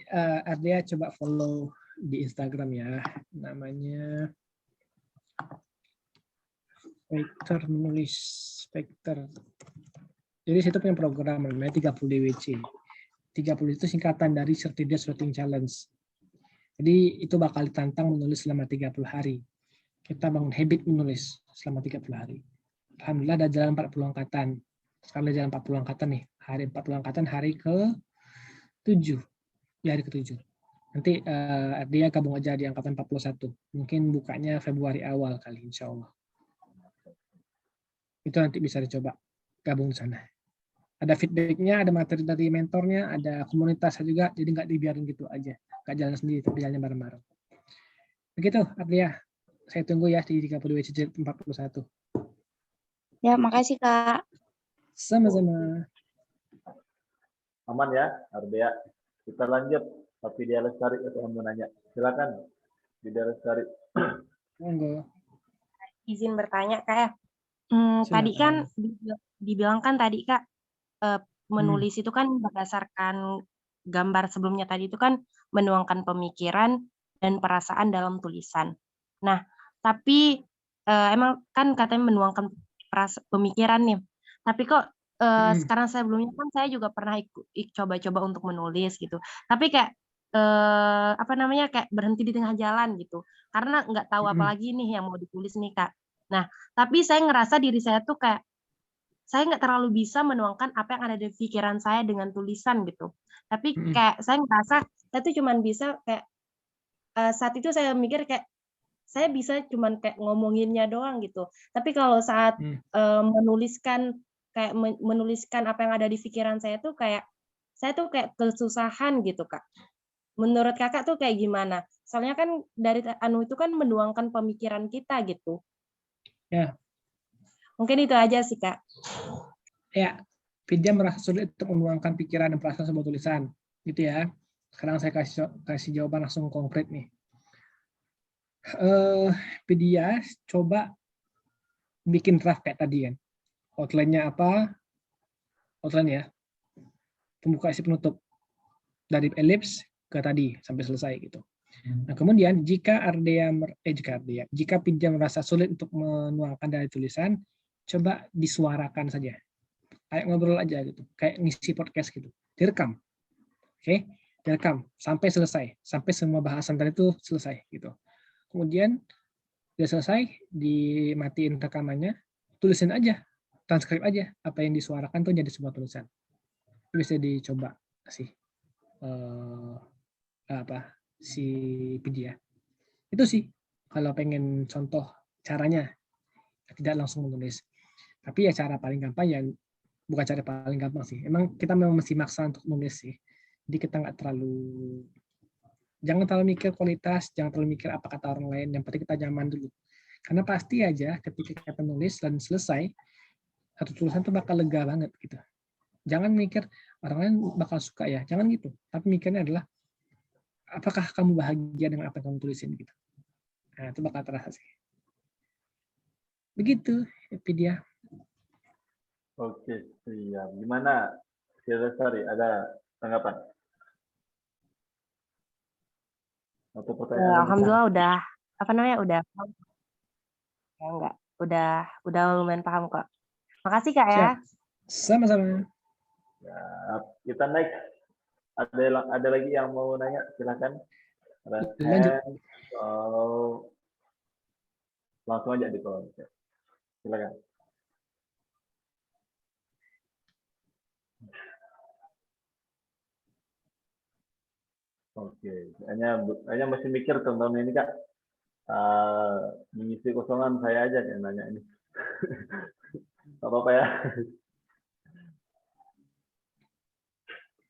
Ardea coba follow di Instagram ya. Namanya Vector Menulis. Vector. Jadi situ punya program namanya 30 DWC. 30 itu singkatan dari 30 Days Writing Challenge. Jadi itu bakal ditantang menulis selama 30 hari. Kita bangun habit menulis selama 30 hari. Alhamdulillah ada jalan 40 angkatan. Sekarang ada jalan 40 angkatan nih. Hari 40 angkatan hari ke-7. Ya, hari ke-7. Nanti dia gabung aja di angkatan 41. Mungkin bukanya Februari awal kali, insya Allah. Itu nanti bisa dicoba gabung di sana. Ada feedbacknya, ada materi dari mentornya, ada komunitasnya juga, jadi nggak dibiarin gitu aja. Nggak jalan sendiri, tapi jalannya bareng-bareng. Begitu, Ardea. Saya tunggu ya di 30 WCJ 41. Ya, makasih Kak. Sama-sama. Aman ya, Ardea. Kita lanjut. Tapi dia Lestari atau mau nanya. Silakan. Dia Lestari. Monggo. Izin bertanya Kak ya. Tadi kan dibilang kan tadi Kak, menulis itu kan berdasarkan gambar sebelumnya tadi itu kan menuangkan pemikiran dan perasaan dalam tulisan. Nah, tapi emang kan katanya menuangkan pemikiran nih. Tapi kok sekarang sebelumnya kan saya juga pernah coba-coba untuk menulis gitu. Tapi kayak kayak berhenti di tengah jalan gitu. Karena nggak tahu apa lagi nih yang mau ditulis nih Kak. Nah, tapi saya ngerasa diri saya tuh kayak saya nggak terlalu bisa menuangkan apa yang ada di pikiran saya dengan tulisan gitu. Tapi kayak saya ngerasa saya tuh cuman bisa kayak saat itu saya mikir kayak saya bisa cuman kayak ngomonginnya doang gitu. Tapi kalau saat menuliskan apa yang ada di pikiran saya tuh kayak kesusahan gitu Kak. Menurut Kakak tuh kayak gimana? Soalnya kan dari itu kan menuangkan pemikiran kita gitu. Ya. Mungkin itu aja sih Kak. Ya, Vidya merasa sulit untuk menuangkan pikiran dan perasaan sebuah tulisan, gitu ya. Sekarang saya kasih jawaban langsung konkret nih. Vidya coba bikin draft kayak tadi kan. Outline-nya apa? Outline ya. Pembuka isi penutup dari elips ke tadi sampai selesai gitu. Nah, kemudian jika Pidya merasa sulit untuk menuangkan dari tulisan, coba disuarakan saja. Kayak ngobrol aja gitu, kayak ngisi podcast gitu. Direkam. Oke, direkam sampai selesai, sampai semua bahasan tadi itu selesai gitu. Kemudian udah selesai, dimatiin rekamannya, tulisin aja, transkrip aja apa yang disuarakan tuh jadi sebuah tulisan. Itu bisa dicoba sih si Pidya. Itu sih kalau pengen contoh caranya, tidak langsung menulis. Tapi ya cara paling gampang ya, bukan cara paling gampang sih. Emang kita memang mesti maksa untuk menulis sih. Jadi kita jangan terlalu mikir kualitas, jangan terlalu mikir apa kata orang lain. Yang penting kita nyaman dulu. Karena pasti aja ketika kita nulis dan selesai, satu tulisan itu bakal lega banget gitu. Jangan mikir orang lain bakal suka ya, jangan gitu. Tapi mikirnya adalah apakah kamu bahagia dengan apa yang kamu tulisin gitu. Nah, itu bakal terasa sih. Begitu, Pidya. Oke, siap. Gimana, Silvestri, ada tanggapan? Atau pertanyaan? Alhamdulillah udah udah ya enggak, udah lumayan paham kok. Makasih Kak ya. Sama-sama. Ya, kita next. Ada lagi yang mau nanya? Silakan. Lanjut. Langsung aja di kolom. Silakan. Oke, hanya masih mikir tentang ini Kak. Mengisi kosongan saya aja yang nanya ini. Gak apa-apa ya.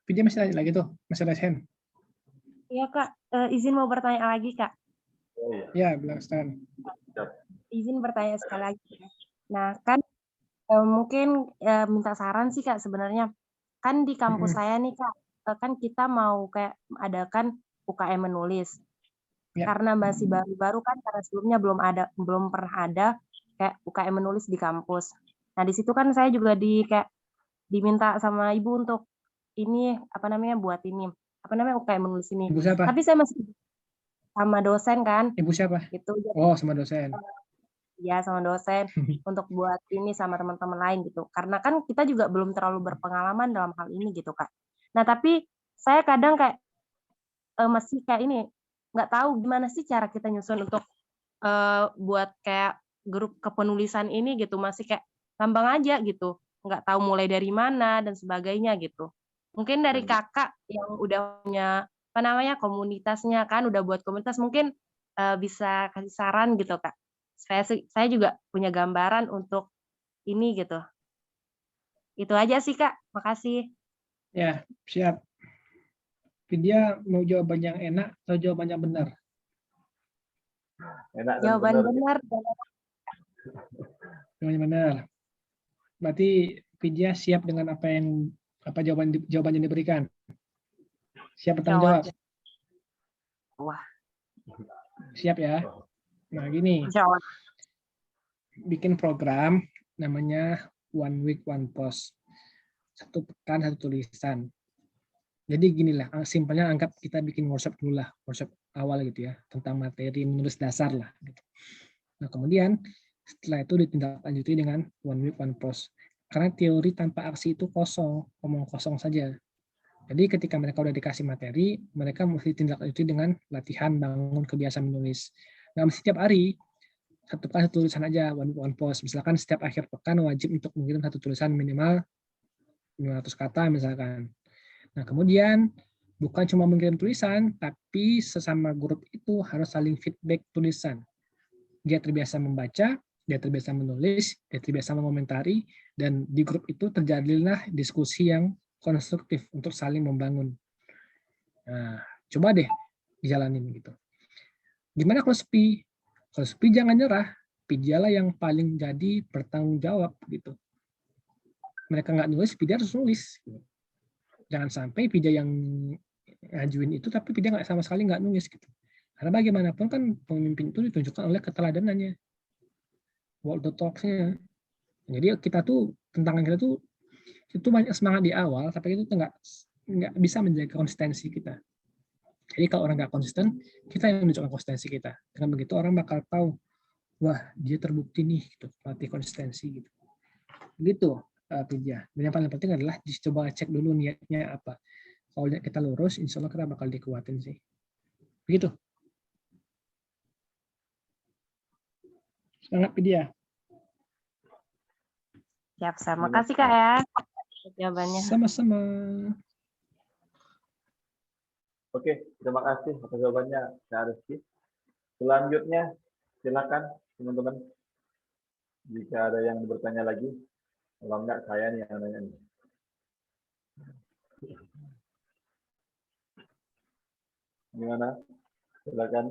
Pidya masih nanya lagi tuh, masih ada hand. Iya Kak, izin mau bertanya lagi Kak. Oh, iya. Ya, bilang Stan. Izin bertanya sekali lagi. Nah kan mungkin minta saran sih Kak sebenarnya. Kan di kampus saya nih Kak, kan kita mau kayak adakan UKM menulis. Ya. Karena masih baru-baru kan, karena sebelumnya belum pernah ada kayak UKM menulis di kampus. Nah di situ kan saya juga diminta sama ibu untuk ini buat ini UKM menulis ini. Ibu siapa? Tapi saya masih sama dosen kan. Ibu siapa? Gitu. Oh, sama dosen. Ya sama dosen untuk buat ini sama teman-teman lain gitu. Karena kan kita juga belum terlalu berpengalaman dalam hal ini gitu Kak. Nah tapi saya kadang kayak masih kayak ini nggak tahu gimana sih cara kita nyusun untuk buat kayak grup kepenulisan ini gitu, masih kayak gampang aja gitu, nggak tahu mulai dari mana dan sebagainya gitu. Mungkin dari kakak yang udah punya komunitasnya kan, udah buat komunitas, mungkin bisa kasih saran gitu Kak. Saya juga punya gambaran untuk ini gitu. Itu aja sih Kak, makasih. Ya, siap. Pidya mau jawaban yang enak atau jawaban yang benar? Enak dan jawaban benar. Jawaban yang benar. Berarti Pidya siap dengan apa jawaban yang diberikan? Siap bertanggung jawab? Wah. Siap ya? Nah gini, bikin program namanya One Week One Post. 1 pekan 1 tulisan. Jadi ginilah, simpelnya anggap kita bikin workshop dulu lah, workshop awal gitu ya, tentang materi menulis dasar lah. Gitu. Nah kemudian setelah itu ditindaklanjuti dengan One Week One Post. Karena teori tanpa aksi itu kosong, omong kosong saja. Jadi ketika mereka udah dikasih materi, mereka mesti tindak lanjuti dengan latihan bangun kebiasaan menulis. Nah, mesti setiap hari 1 pekan 1 tulisan aja, one post. Misalkan setiap akhir pekan wajib untuk mengirim 1 tulisan minimal 500 kata misalkan. Nah, kemudian bukan cuma mengirim tulisan, tapi sesama grup itu harus saling feedback tulisan. Dia terbiasa membaca, dia terbiasa menulis, dia terbiasa mengomentari, dan di grup itu terjadilah diskusi yang konstruktif untuk saling membangun. Nah, coba deh dijalanin gitu. Gimana kalau sepi? Kalau sepi jangan nyerah. Pidyalah yang paling jadi bertanggung jawab gitu. Mereka nggak nulis, Pidya harus nulis. Jangan sampai Pidya yang ngajuin itu, tapi Pidya nggak sama sekali nggak nulis gitu. Karena bagaimanapun kan pemimpin itu ditunjukkan oleh keteladanannya, walk the talks-nya. Jadi kita tuh, tantangan kita tuh itu banyak semangat di awal, tapi itu nggak bisa menjaga konsistensi kita. Jadi kalau orang nggak konsisten, kita yang menunjukkan konsistensi kita. Dengan begitu orang bakal tahu, wah dia terbukti nih, gitu, pelatih konsistensi gitu. Begitu, Vidya. Dan yang paling penting adalah coba cek dulu niatnya apa. Kalau niat kita lurus, insya Allah kita bakal dikuatin sih. Begitu. Semangat Vidya. Siap, sama kasih Kak ya jawabannya. Sama-sama. Oke, terima kasih atas jawabannya, Kak Rizky. Selanjutnya, silakan teman-teman. Jika ada yang bertanya lagi, kalau enggak saya nih yang nanya nih. Gimana? Silakan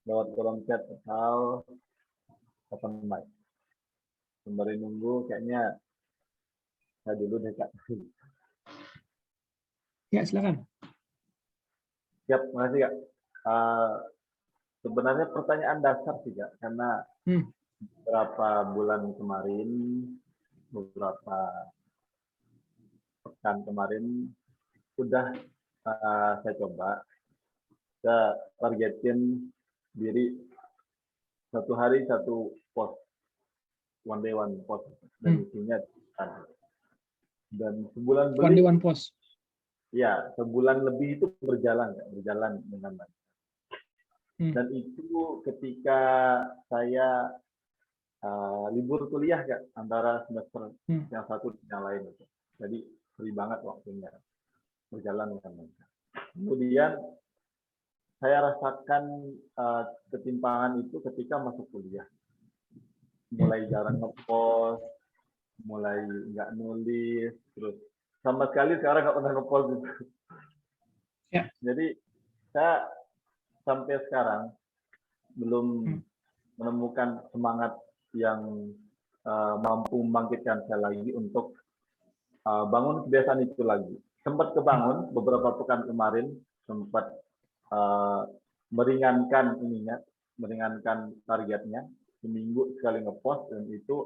lewat kolom chat atau open mic. Sembari nunggu, kayaknya saya dulu deh Kak. Ya, silakan. Siap, makasih Kak. Sebenarnya pertanyaan dasar sih Kak, karena beberapa bulan kemarin, beberapa pekan kemarin, sudah saya coba, saya targetin diri satu hari satu post, one day one post, dan isinya dan sebulan One day beli, one post. ya sebulan lebih itu berjalan dengan baik. Dan itu ketika saya libur kuliah Kak, antara semester yang satu dan yang lain. Jadi free banget waktunya, berjalan dengan baik. Kemudian saya rasakan ketimpangan itu ketika masuk kuliah. Mulai jarang ngepost, mulai nggak nulis, terus sama sekali sekarang nggak pernah ngepost gitu. Ya. Jadi saya sampai sekarang belum menemukan semangat yang mampu membangkitkan saya lagi untuk bangun kebiasaan itu lagi. Sempat kebangun beberapa pekan kemarin, sempat meringankan targetnya, seminggu sekali ngepost, dan itu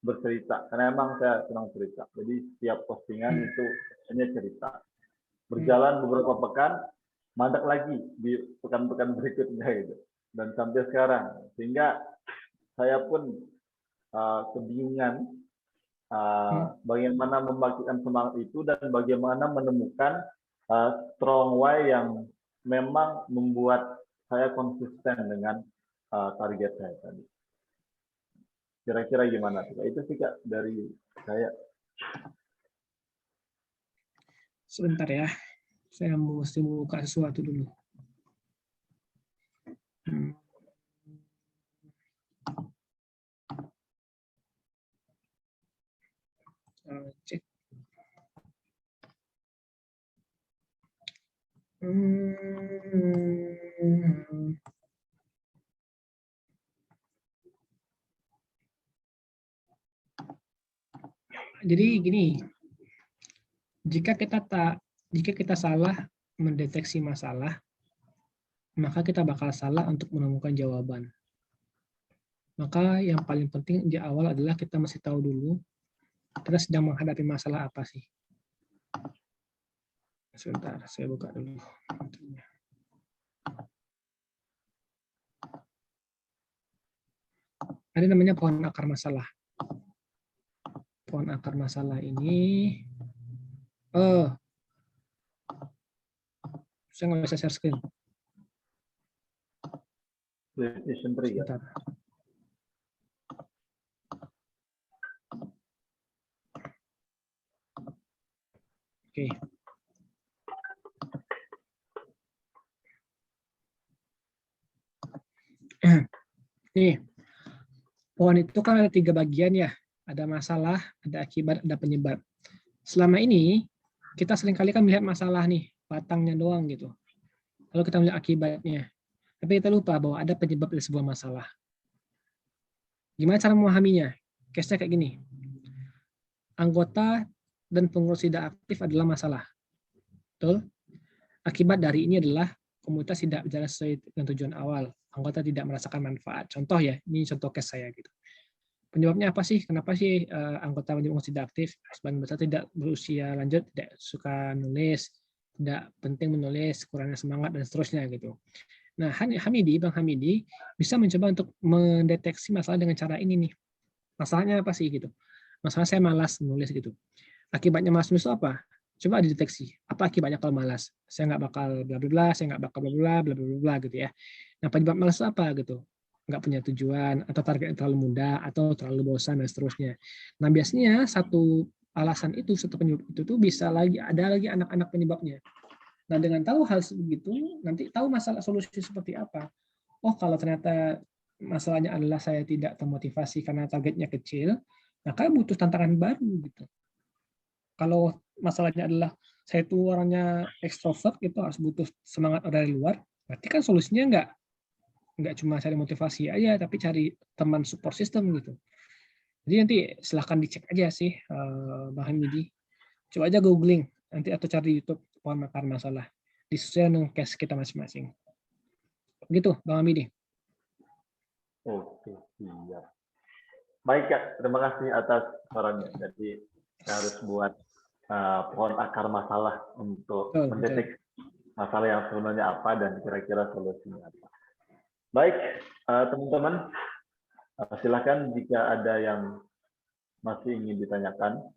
bercerita, karena emang saya senang cerita. Jadi setiap postingan itu hanya cerita. Berjalan beberapa pekan, mandek lagi di pekan-pekan berikutnya gitu. Dan sampai sekarang, sehingga saya pun kebingungan bagaimana membangkitkan semangat itu dan bagaimana menemukan strong why yang memang membuat saya konsisten dengan target saya tadi. Kira-kira gimana? Itu sih Kak dari saya. Sebentar ya, saya mesti buka sesuatu dulu. Cek. Jadi gini, jika kita salah mendeteksi masalah, maka kita bakal salah untuk menemukan jawaban. Maka yang paling penting di awal adalah kita mesti tahu dulu kita sedang menghadapi masalah apa sih. Sebentar, saya buka dulu. Ada namanya pohon akar masalah. Pohon akar masalah ini, saya nggak bisa share screen. Sebentar. Oke. Nih, pohon itu kan ada 3 bagian ya. Ada masalah, ada akibat, ada penyebab. Selama ini, kita seringkali kan melihat masalah nih, batangnya doang gitu. Lalu kita melihat akibatnya. Tapi kita lupa bahwa ada penyebab dari sebuah masalah. Gimana cara memahaminya? Case-nya kayak gini. Anggota dan pengurus tidak aktif adalah masalah. Betul? Akibat dari ini adalah komunitas tidak berjalan sesuai dengan tujuan awal. Anggota tidak merasakan manfaat. Contoh ya, ini contoh case saya gitu. Penyebabnya apa sih? Kenapa sih anggota pengurus tidak aktif? Sebagian besar tidak berusia lanjut, tidak suka nulis, tidak penting menulis, kurangnya semangat dan seterusnya gitu. Nah, Bang Hamidi bisa mencoba untuk mendeteksi masalah dengan cara ini nih. Masalahnya apa sih gitu? Masalah saya malas menulis gitu. Akibatnya malas menulis apa? Coba dideteksi. Apa akibatnya kalau malas? Saya nggak bakal bla bla bla, saya nggak bakal bla bla bla bla bla gitu ya. Nah, penyebab malas apa gitu? Nggak punya tujuan, atau targetnya terlalu mudah, atau terlalu bosan dan seterusnya. Nah, biasanya satu alasan itu, satu penyebab itu tuh bisa ada lagi anak-anak penyebabnya. Nah, dengan tahu hal begitu, nanti tahu masalah solusi seperti apa. Oh, kalau ternyata masalahnya adalah saya tidak termotivasi karena targetnya kecil, maka butuh tantangan baru gitu. Kalau masalahnya adalah saya itu orangnya ekstrovert, itu harus butuh semangat dari luar, berarti kan solusinya nggak cuma cari motivasi aja, tapi cari teman support system gitu. Jadi nanti silahkan dicek aja sih, Bang Hamidi. Coba aja googling nanti atau cari YouTube pohon akar masalah. Disesuaikan dengan case kita masing-masing. Gitu, Bang Hamidi. Oke, siap. Baik, Kak. Terima kasih atas sarannya. Jadi, kita harus buat pohon akar masalah untuk mendeteksi masalah yang sebenarnya apa dan kira-kira solusinya apa. Baik, teman-teman, silakan jika ada yang masih ingin ditanyakan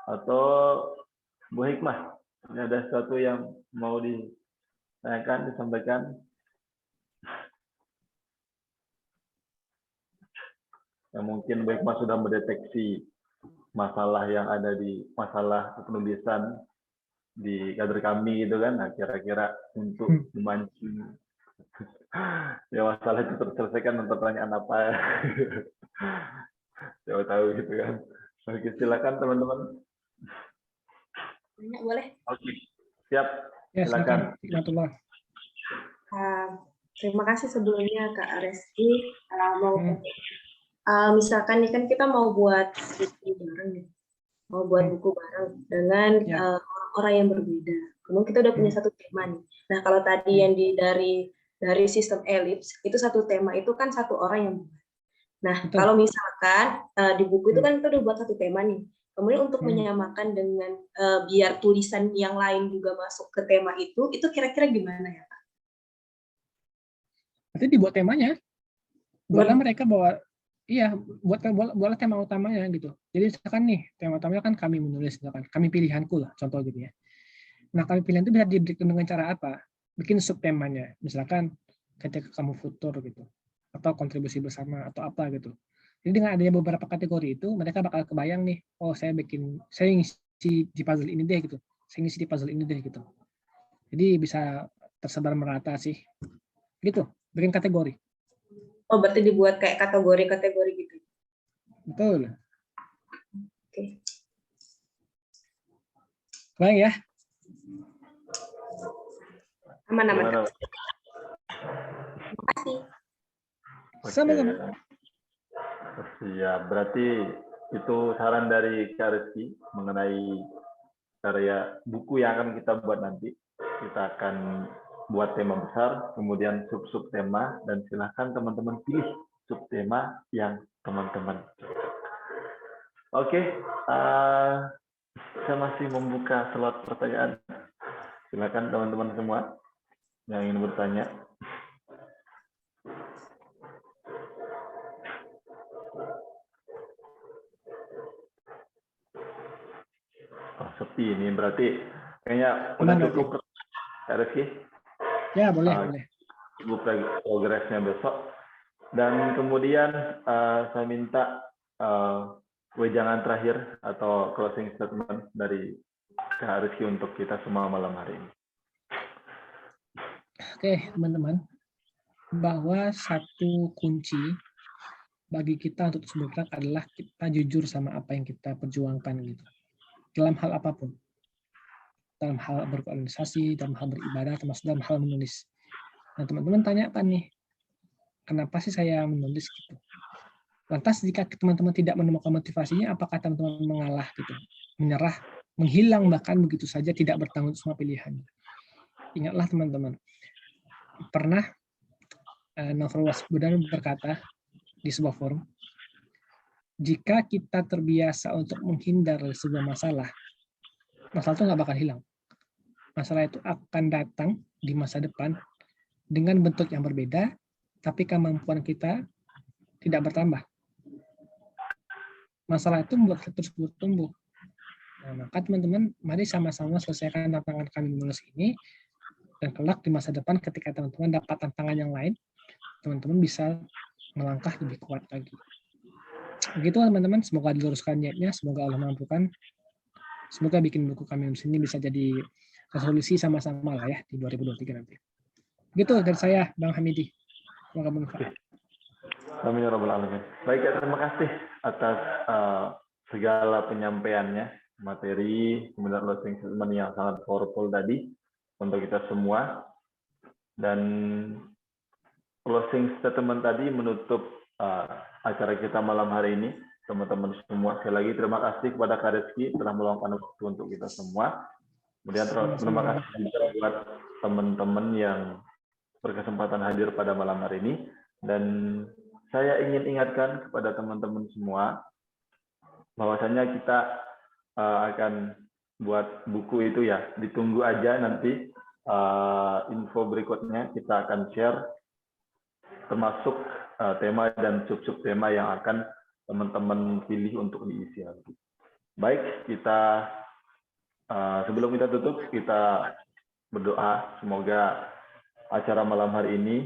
atau Bu Hikmah, ini ada sesuatu yang mau ditanyakan, disampaikan. Yang mungkin Bu Hikmah sudah mendeteksi masalah yang ada di masalah penulisan di kader kami gitu kan. Nah, kira-kira untuk memancing ya masalah itu terselesaikan untuk pertanyaan apa ya. Coba tahu gitu kan. Oke, silakan teman-teman. Boleh? Oke, siap. Ya, Silakan. Terima kasih sebelumnya Kak Reski. Misalkan nih kan kita mau buat buku bareng nih, mau buat buku bareng dengan orang yang berbeda. Kemudian kita udah punya satu tema nih. Nah, kalau tadi yang dari sistem elips itu satu tema itu kan satu orang yang buat. Nah, kalau misalkan di buku itu kan kita udah buat satu tema nih. Kemudian untuk menyamakan dengan biar tulisan yang lain juga masuk ke tema itu kira-kira gimana ya, Pak? Berarti dibuat temanya. Buatlah mereka bawa, buatlah tema utamanya gitu. Jadi misalkan nih, tema utamanya kan kami menulis, misalkan kami pilihanku lah, contoh gitu ya. Nah, kami pilihan itu bisa diberikan dengan cara apa? Bikin subtemanya, misalkan ketika kamu futur gitu, atau kontribusi bersama, atau apa gitu. Jadi dengan adanya beberapa kategori itu, mereka bakal kebayang nih, oh saya ngisi di puzzle ini deh gitu, saya ngisi di puzzle ini deh gitu. Jadi bisa tersebar merata sih, gitu, bikin kategori. Oh, berarti dibuat kayak kategori-kategori gitu. Betul. Oke. Baik ya. Aman-aman. Terima kasih. Sama-sama. Ya, berarti itu saran dari Kak Rizky mengenai karya buku yang akan kita buat nanti. Kita akan buat tema besar, kemudian sub-sub tema, dan silahkan teman-teman pilih subtema yang teman-teman. Oke, saya masih membuka slot pertanyaan. Silakan teman-teman semua yang ingin bertanya. Oh, sepi ini berarti kayaknya udah cukup, Kak Rizky. Ya, boleh. Cukup progresnya besok. Dan kemudian saya minta wejangan terakhir atau closing statement dari Kak Rizky untuk kita semua malam hari ini. Oke, teman-teman. Bahwa satu kunci bagi kita untuk terus bergerak adalah kita jujur sama apa yang kita perjuangkan gitu. Dalam hal apapun. Dalam hal berorganisasi, dalam hal beribadah, termasuk dalam hal menulis. Nah, teman-teman tanyakan nih, kenapa sih saya menulis gitu? Lantas jika teman-teman tidak menemukan motivasinya, apakah teman-teman mengalah gitu, menyerah, menghilang bahkan begitu saja tidak bertanggung jawab pilihannya? Ingatlah teman-teman, pernah Novel Baswedan berkata di sebuah forum, jika kita terbiasa untuk menghindar dari sebuah masalah, masalah itu nggak bakal hilang. Masalah itu akan datang di masa depan dengan bentuk yang berbeda, tapi kemampuan kita tidak bertambah. Masalah itu membuat kita terus bertumbuh. Nah, maka teman-teman, mari sama-sama selesaikan tantangan kami menulis ini, dan kelak di masa depan ketika teman-teman dapat tantangan yang lain, teman-teman bisa melangkah lebih kuat lagi. Begitu teman-teman, semoga diluruskan niatnya, semoga Allah mampukan. Semoga bikin buku kami menulis ini bisa jadi resolusi sama-sama lah ya di 2023 nanti. Begitu dari saya, Bang Hamidi. Semoga bermanfaat. Amin ya rabbal alamin. Baik, ya, terima kasih atas segala penyampaiannya, materi, kemudian closing statement yang sangat powerful tadi untuk kita semua. Dan closing statement tadi menutup acara kita malam hari ini. Teman-teman semua, sekali lagi terima kasih kepada Kak Rizky telah meluangkan waktu untuk kita semua. Kemudian terima kasih juga buat teman-teman yang berkesempatan hadir pada malam hari ini. Dan saya ingin ingatkan kepada teman-teman semua bahwasanya kita akan buat buku itu ya, ditunggu aja nanti info berikutnya kita akan share termasuk tema dan sub-sub tema yang akan teman-teman pilih untuk diisi nanti. Baik, kita sebelum kita tutup, kita berdoa semoga acara malam hari ini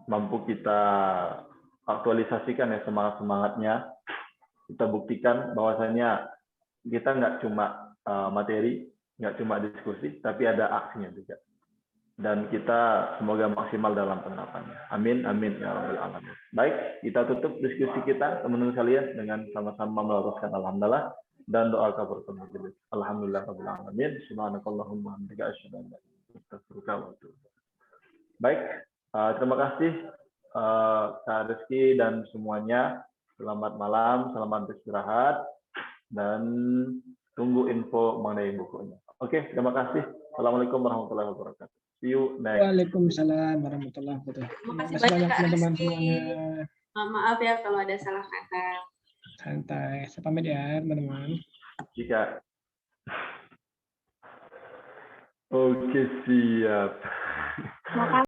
mampu kita aktualisasikan ya semangat-semangatnya. Kita buktikan bahwasanya kita nggak cuma materi, nggak cuma diskusi, tapi ada aksinya juga. Dan kita semoga maksimal dalam penerapannya. Amin, amin ya rabbal alamin. Baik, kita tutup diskusi kita teman-teman sekalian dengan sama-sama meluruskan alhamdulillah dan doa kafaratul majelis. Alhamdulillah rabbil alamin. Subhanakallahumma wa bihamdika asyhadu an la ilaha illa anta astaghfiruka wa atubu ilaik. Baik, terima kasih Kak Rizky dan semuanya. Selamat malam, selamat beristirahat, dan tunggu info mengenai bukunya. Oke, terima kasih. Assalamualaikum warahmatullahi wabarakatuh. See you next. Waalaikumsalam warahmatullahi wabarakatuh. Terima kasih Terima kasih banyak banyak, Kak teman-teman Rizky. semuanya. Maaf ya kalau ada salah kata. Santai. Saya pamit ya teman-teman. Jika oke, siap. Makasih.